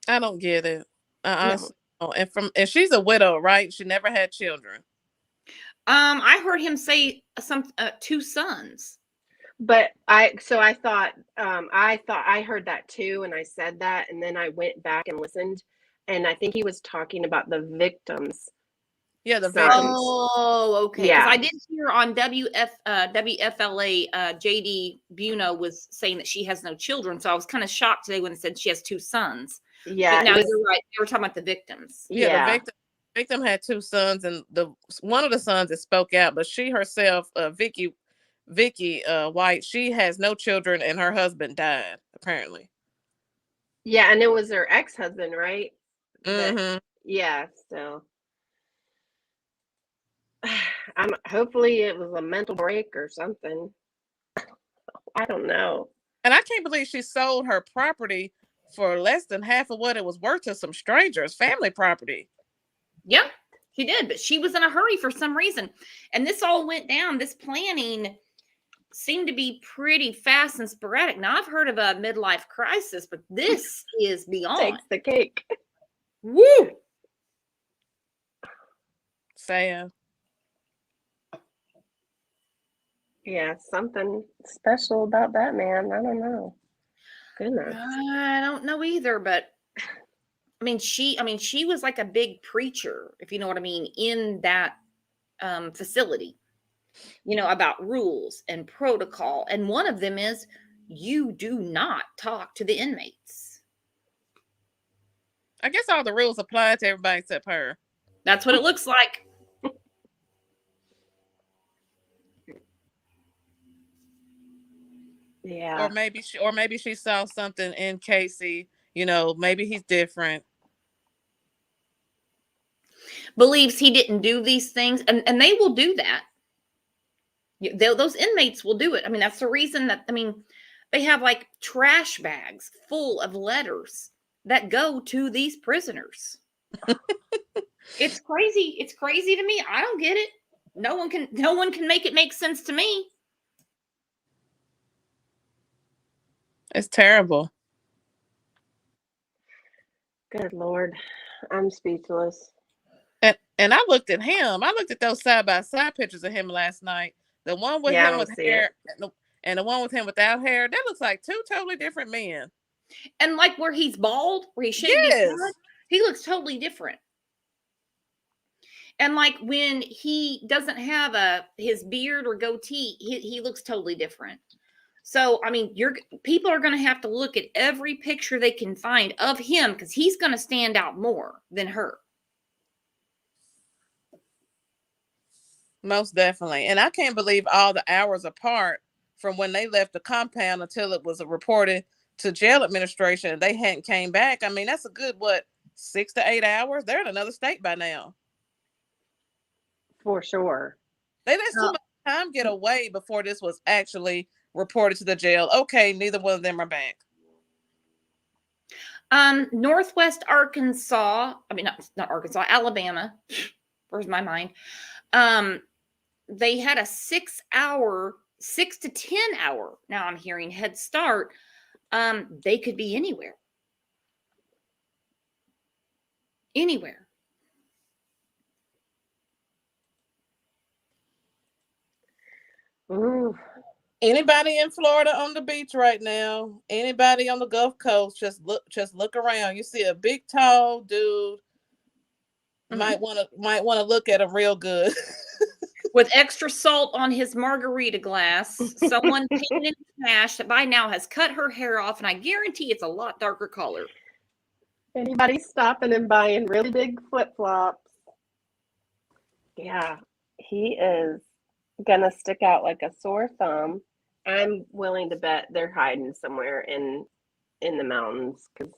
I don't get it. Honestly, no. And she's a widow, right? She never had children. I heard him say 2 sons. But I thought I heard that too, and I said that, and then I went back and listened, and I think he was talking about the victims. Yeah, the victims. Oh, okay. Yeah. Because I did hear on WFLA, JD Buno was saying that she has no children, so I was kind of shocked today when it said she has 2 sons. Yeah, but now you're right. They were talking about the victims. Yeah, the victim had 2 sons, and one of the sons that spoke out, but she herself, Vicky White, she has no children, and her husband died apparently. Yeah, and it was her ex-husband, right? Mm-hmm. Yeah, so hopefully it was a mental break or something. I don't know. And I can't believe she sold her property for less than half of what it was worth to some strangers, family property. Yeah, she did, but she was in a hurry for some reason. And this all went down. This planning seemed to be pretty fast and sporadic. Now, I've heard of a midlife crisis, but this is beyond. Takes the cake. Woo! Sad. Yeah, something special about that man. I don't know. Goodness. I don't know either, but I mean, she was like a big preacher, if you know what I mean, in that facility, you know, about rules and protocol. And one of them is you do not talk to the inmates. I guess all the rules apply to everybody except her. That's what it looks like. Yeah. Or maybe she saw something in Casey, you know, maybe he's different. Believes he didn't do these things, and they will do that. Those inmates will do it. I mean, that's the reason that, I mean, they have like trash bags full of letters that go to these prisoners. It's crazy. It's crazy to me. I don't get it. No one can make it make sense to me. It's terrible. Good Lord. I'm speechless. And I looked at him. I looked at those side by side pictures of him last night. The one with Yeah, I him don't with see hair it. and the one with him without hair. That looks like two totally different men. And like where he's bald, where he shaved his Yes. head, he looks totally different. And like when he doesn't have his beard or goatee, he looks totally different. So I mean, people are going to have to look at every picture they can find of him because he's going to stand out more than her. Most definitely. And I can't believe all the hours apart from when they left the compound until it was reported to jail administration and they hadn't came back. I mean, that's a good, 6 to 8 hours? They're in another state by now. For sure. They let so much time get away before this was actually reported to the jail. Okay, neither one of them are back. Northwest Arkansas, I mean, not Arkansas, Alabama. Where's my mind? They had a 6 to 10 hour, now I'm hearing Head Start. They could be anywhere. Anywhere. Ooh. Anybody in Florida on the beach right now? Anybody on the Gulf Coast? Just look around. You see a big tall dude. Might want to look at him real good. With extra salt on his margarita glass, someone painted smash that by now has cut her hair off, and I guarantee it's a lot darker color. Anybody stopping and buying really big flip-flops? Yeah, he is gonna stick out like a sore thumb. I'm willing to bet they're hiding somewhere in the mountains. Because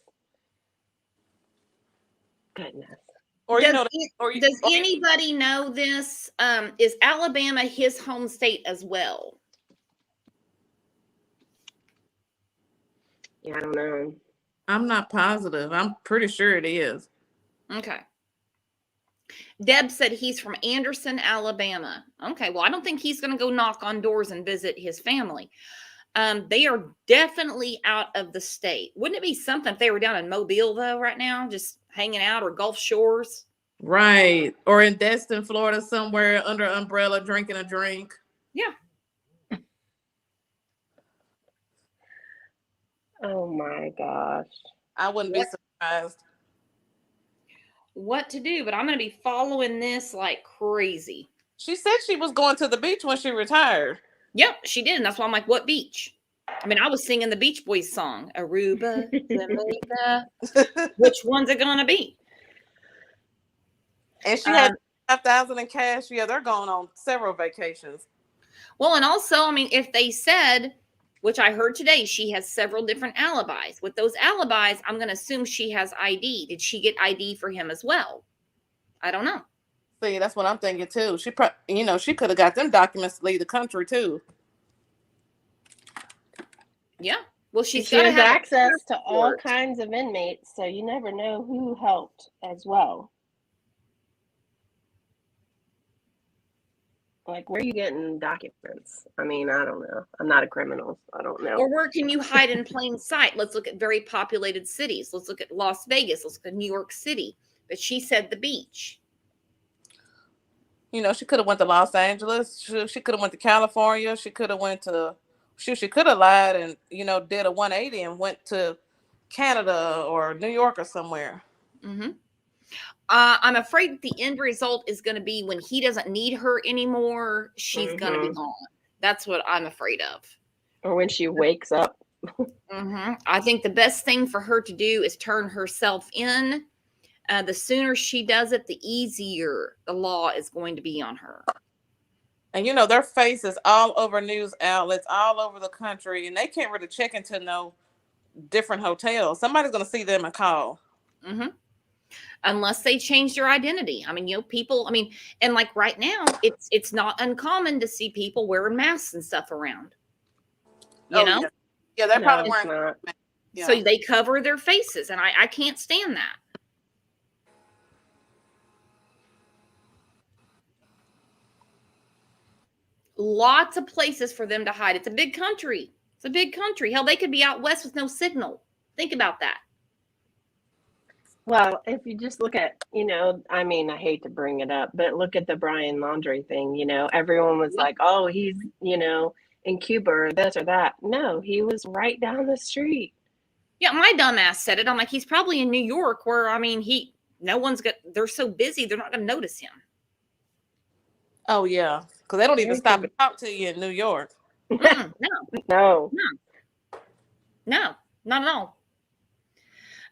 goodness. Does anybody know this? Is Alabama his home state as well? Yeah, I don't know. I'm not positive. I'm pretty sure it is. Okay. Deb said he's from Anderson, Alabama. Okay, well, I don't think he's going to go knock on doors and visit his family. They are definitely out of the state. Wouldn't it be something if they were down in Mobile, though, right now, just hanging out, or Gulf Shores? Right. Or in Destin, Florida, somewhere under an umbrella, drinking a drink. Yeah. Oh, my gosh. I wouldn't be surprised. What to do, but I'm going to be following this like crazy. She said she was going to the beach when she retired. Yep, she did. And that's why I'm like, what beach? I mean, I was singing the Beach Boys song, Aruba, Jamaica. Which one's it going to be? And she had 5,000 in cash. Yeah, they're going on several vacations. Well, and also, I mean, if they said, which I heard today, she has several different alibis. With those alibis, I'm going to assume she has ID. Did she get ID for him as well? I don't know. See, that's what I'm thinking too. She could have got them documents to leave the country too. Yeah. Well, she has access to all kinds of inmates, so you never know who helped as well. Like, where are you getting documents? I mean, I don't know. I'm not a criminal. So I don't know. Or where can you hide in plain sight? Let's look at very populated cities. Let's look at Las Vegas. Let's look at New York City. But she said the beach. You know, she could have went to Los Angeles. She could have went to California. She could have went to. She could have lied and did a 180 and went to Canada or New York or somewhere. Mm-hmm. I'm afraid the end result is going to be when he doesn't need her anymore, she's going to be gone. That's what I'm afraid of. Or when she wakes up. I think the best thing for her to do is turn herself in. The sooner she does it, the easier the law is going to be on her. And their faces all over news outlets, all over the country, and they can't really check into no different hotels. Somebody's going to see them and call. Mm-hmm. Unless they change their identity. I mean, people, and like right now, it's not uncommon to see people wearing masks and stuff around. You know? Yeah, they're probably wearing masks. Yeah. So they cover their faces, and I can't stand that. Lots of places for them to hide. It's a big country. Hell, they could be out west with no signal. Think about that. Well, if you just look at, I mean, I hate to bring it up, but look at the Brian Laundrie thing. Everyone was like, oh, he's, in Cuba or this or that. No, he was right down the street. Yeah, my dumbass said it. I'm like, he's probably in New York where, I mean, they're so busy, they're not going to notice him. Oh, yeah. Because they don't even stop and talk to you in New York. No. No. No, not at all.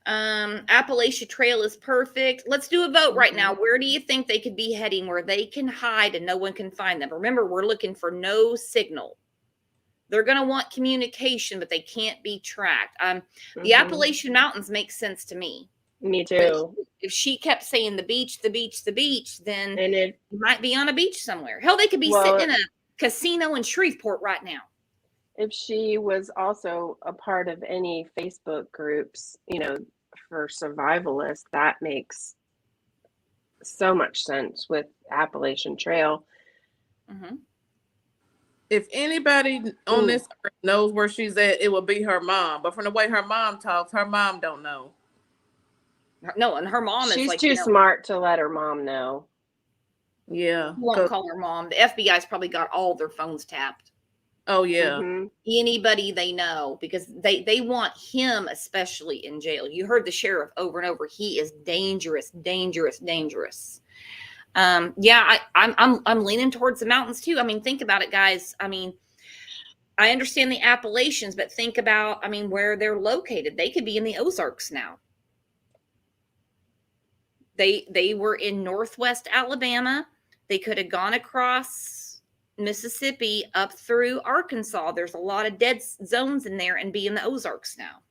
Appalachia Trail is perfect. Let's do a vote right now. Where do you think they could be heading where they can hide and no one can find them? Remember, we're looking for no signal. They're going to want communication, but they can't be tracked. The Appalachian Mountains make sense to me. Me too. But if she kept saying the beach, then it might be on a beach somewhere. Hell, they could be sitting in a casino in Shreveport right now. If she was also a part of any Facebook groups, for survivalists, that makes so much sense with Appalachian Trail. If anybody on this earth knows where she's at, it will be her mom. But from the way her mom talks, her mom don't know. No, and her mom She's is like, too smart to let her mom know. Yeah. Won't call her mom. The FBI's probably got all their phones tapped. Oh, yeah. Anybody they know, because they want him especially in jail. You heard the sheriff over and over. He is dangerous, dangerous, dangerous. Yeah, I'm leaning towards the mountains too. I mean, think about it, guys. I mean, I understand the Appalachians, but think about, where they're located. They could be in the Ozarks now. They were in Northwest Alabama. They could have gone across Mississippi up through Arkansas. There's a lot of dead zones in there, and be in the Ozarks now.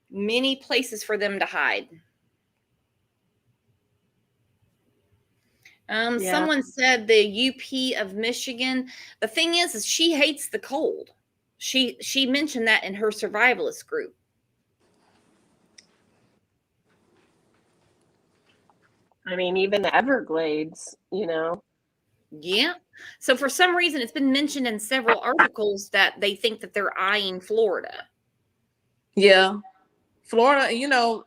Many places for them to hide. Someone said the UP of Michigan. The thing is she hates the cold. She mentioned that in her survivalist group. I mean, even the Everglades, Yeah. So for some reason, it's been mentioned in several articles that they think that they're eyeing Florida. Yeah. Florida,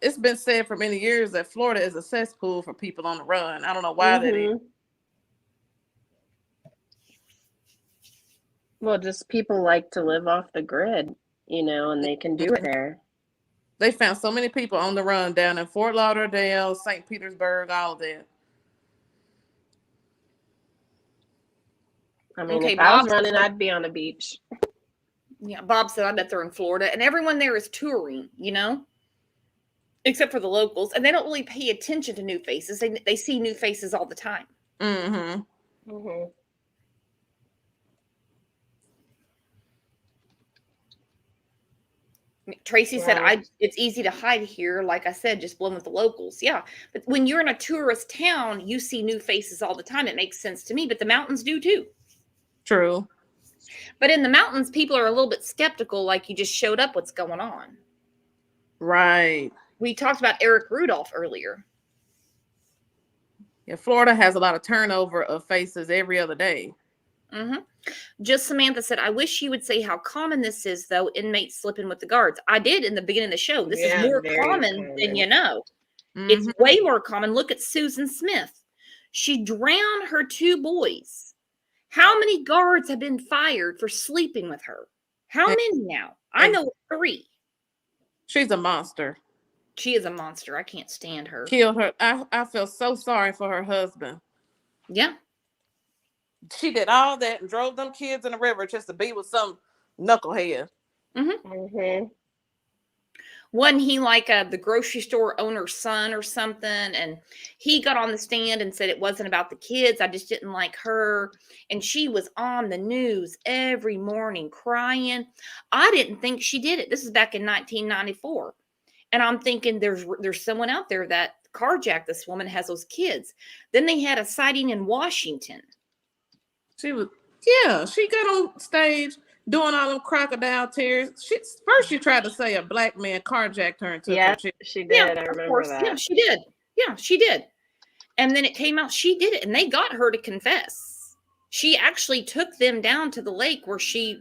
it's been said for many years that Florida is a cesspool for people on the run. I don't know why that is. Well, just people like to live off the grid, and they can do it there. They found so many people on the run down in Fort Lauderdale, St. Petersburg, all of that. I mean, if I was running, I'd be on a beach. Yeah, Bob said, I bet they're in Florida. And everyone there is touring, except for the locals. And they don't really pay attention to new faces. They see new faces all the time. Tracy said, it's easy to hide here. Like I said, just blend with the locals. Yeah. But when you're in a tourist town, you see new faces all the time. It makes sense to me, but the mountains do too. True. But in the mountains, people are a little bit skeptical, like you just showed up, what's going on? Right. We talked about Eric Rudolph earlier. Yeah, Florida has a lot of turnover of faces every other day. Just Samantha said, I wish you would say how common this is, though, inmates slipping with the guards. I did in the beginning of the show. This is more common than you know. It's way more common. Look at Susan Smith. She drowned her 2 boys. How many guards have been fired for sleeping with her? How many now? I know 3. She's a monster. She is a monster. I can't stand her. Killed her. I feel so sorry for her husband. Yeah. She did all that and drove them kids in the river just to be with some knucklehead. Wasn't he like the grocery store owner's son or something? And he got on the stand and said it wasn't about the kids. I just didn't like her. And she was on the news every morning crying. I didn't think she did it. This is back in 1994. And I'm thinking there's someone out there that carjacked this woman, has those kids. Then they had a sighting in Washington. She got on stage doing all them crocodile tears. She tried to say a black man carjacked her and took her chick. She did. I remember that. Yeah, she did. Yeah, she did. And then it came out she did it, and they got her to confess. She actually took them down to the lake where she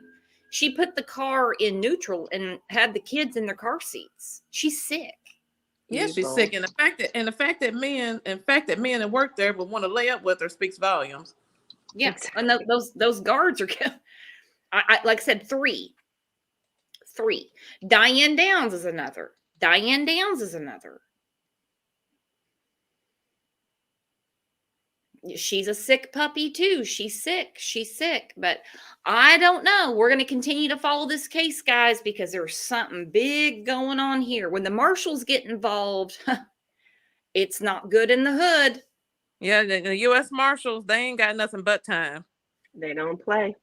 She put the car in neutral and had the kids in their car seats. She's sick. Yeah, she's sick, and the fact that men that work there would want to lay up with her speaks volumes. Yeah, and those guards are. I like I said, three. Diane Downs is another. She's a sick puppy too. She's sick. But I don't know. We're going to continue to follow this case, guys, because there's something big going on here. When the marshals get involved, it's not good in the hood. Yeah, the U.S. Marshals, they ain't got nothing but time. They don't play.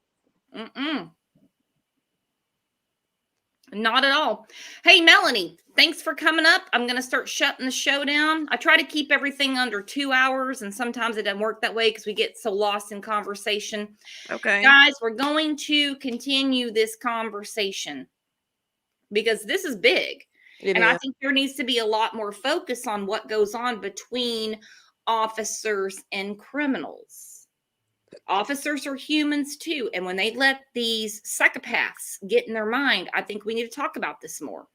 Not at all. Hey, Melanie, thanks for coming up. I'm going to start shutting the show down. I try to keep everything under 2 hours, and sometimes it doesn't work that way because we get so lost in conversation. Okay. Guys, we're going to continue this conversation because this is big. I think there needs to be a lot more focus on what goes on between officers and criminals. Officers are humans too. And when they let these psychopaths get in their mind, I think we need to talk about this more.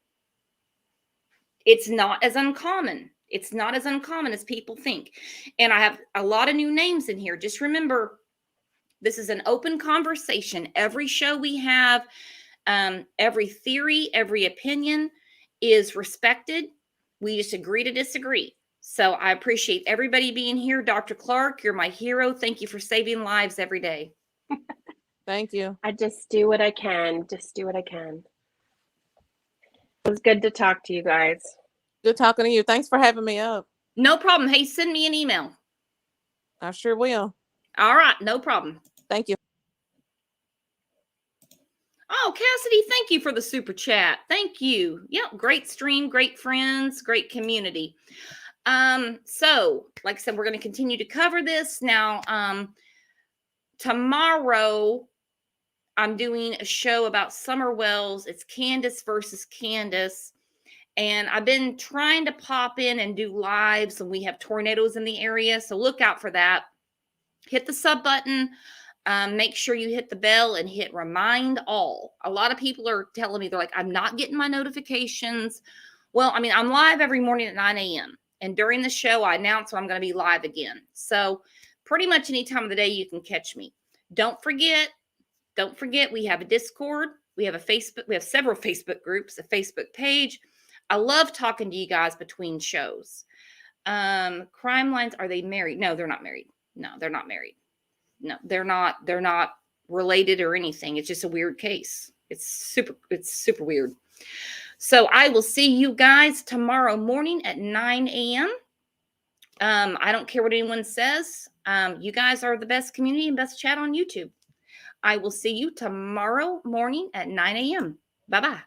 It's not as uncommon. It's not as uncommon as people think. And I have a lot of new names in here. Just remember, this is an open conversation. Every show we have, every theory, every opinion is respected. We just agree to disagree. So I appreciate everybody being here. Dr. Clark, you're my hero. Thank you for saving lives every day. Thank you. I just do what I can. It was good to talk to you guys. Good talking to you. Thanks for having me up. No problem. Hey, send me an email. I sure will. All right. No problem. Thank you. Oh, Cassidy, thank you for the super chat. Thank you. Yep. Great stream, great friends, great community. So like I said, we're going to continue to cover this now. Tomorrow I'm doing a show about Summer Wells. It's Candace versus Candace. And I've been trying to pop in and do lives, and we have tornadoes in the area. So look out for that. Hit the sub button. Make sure you hit the bell and hit remind all. A lot of people are telling me, they're like, I'm not getting my notifications. Well, I mean, I'm live every morning at 9 a.m. And during the show, I announce when I'm going to be live again. So pretty much any time of the day, you can catch me. Don't forget, we have a Discord. We have a Facebook. We have several Facebook groups, a Facebook page. I love talking to you guys between shows. Crime Lines, are they married? No, they're not married. No, they're not married. No, they're not. They're not related or anything. It's just a weird case. It's super weird. So I will see you guys tomorrow morning at 9 a.m. I don't care what anyone says. You guys are the best community and best chat on YouTube. I will see you tomorrow morning at 9 a.m. Bye-bye.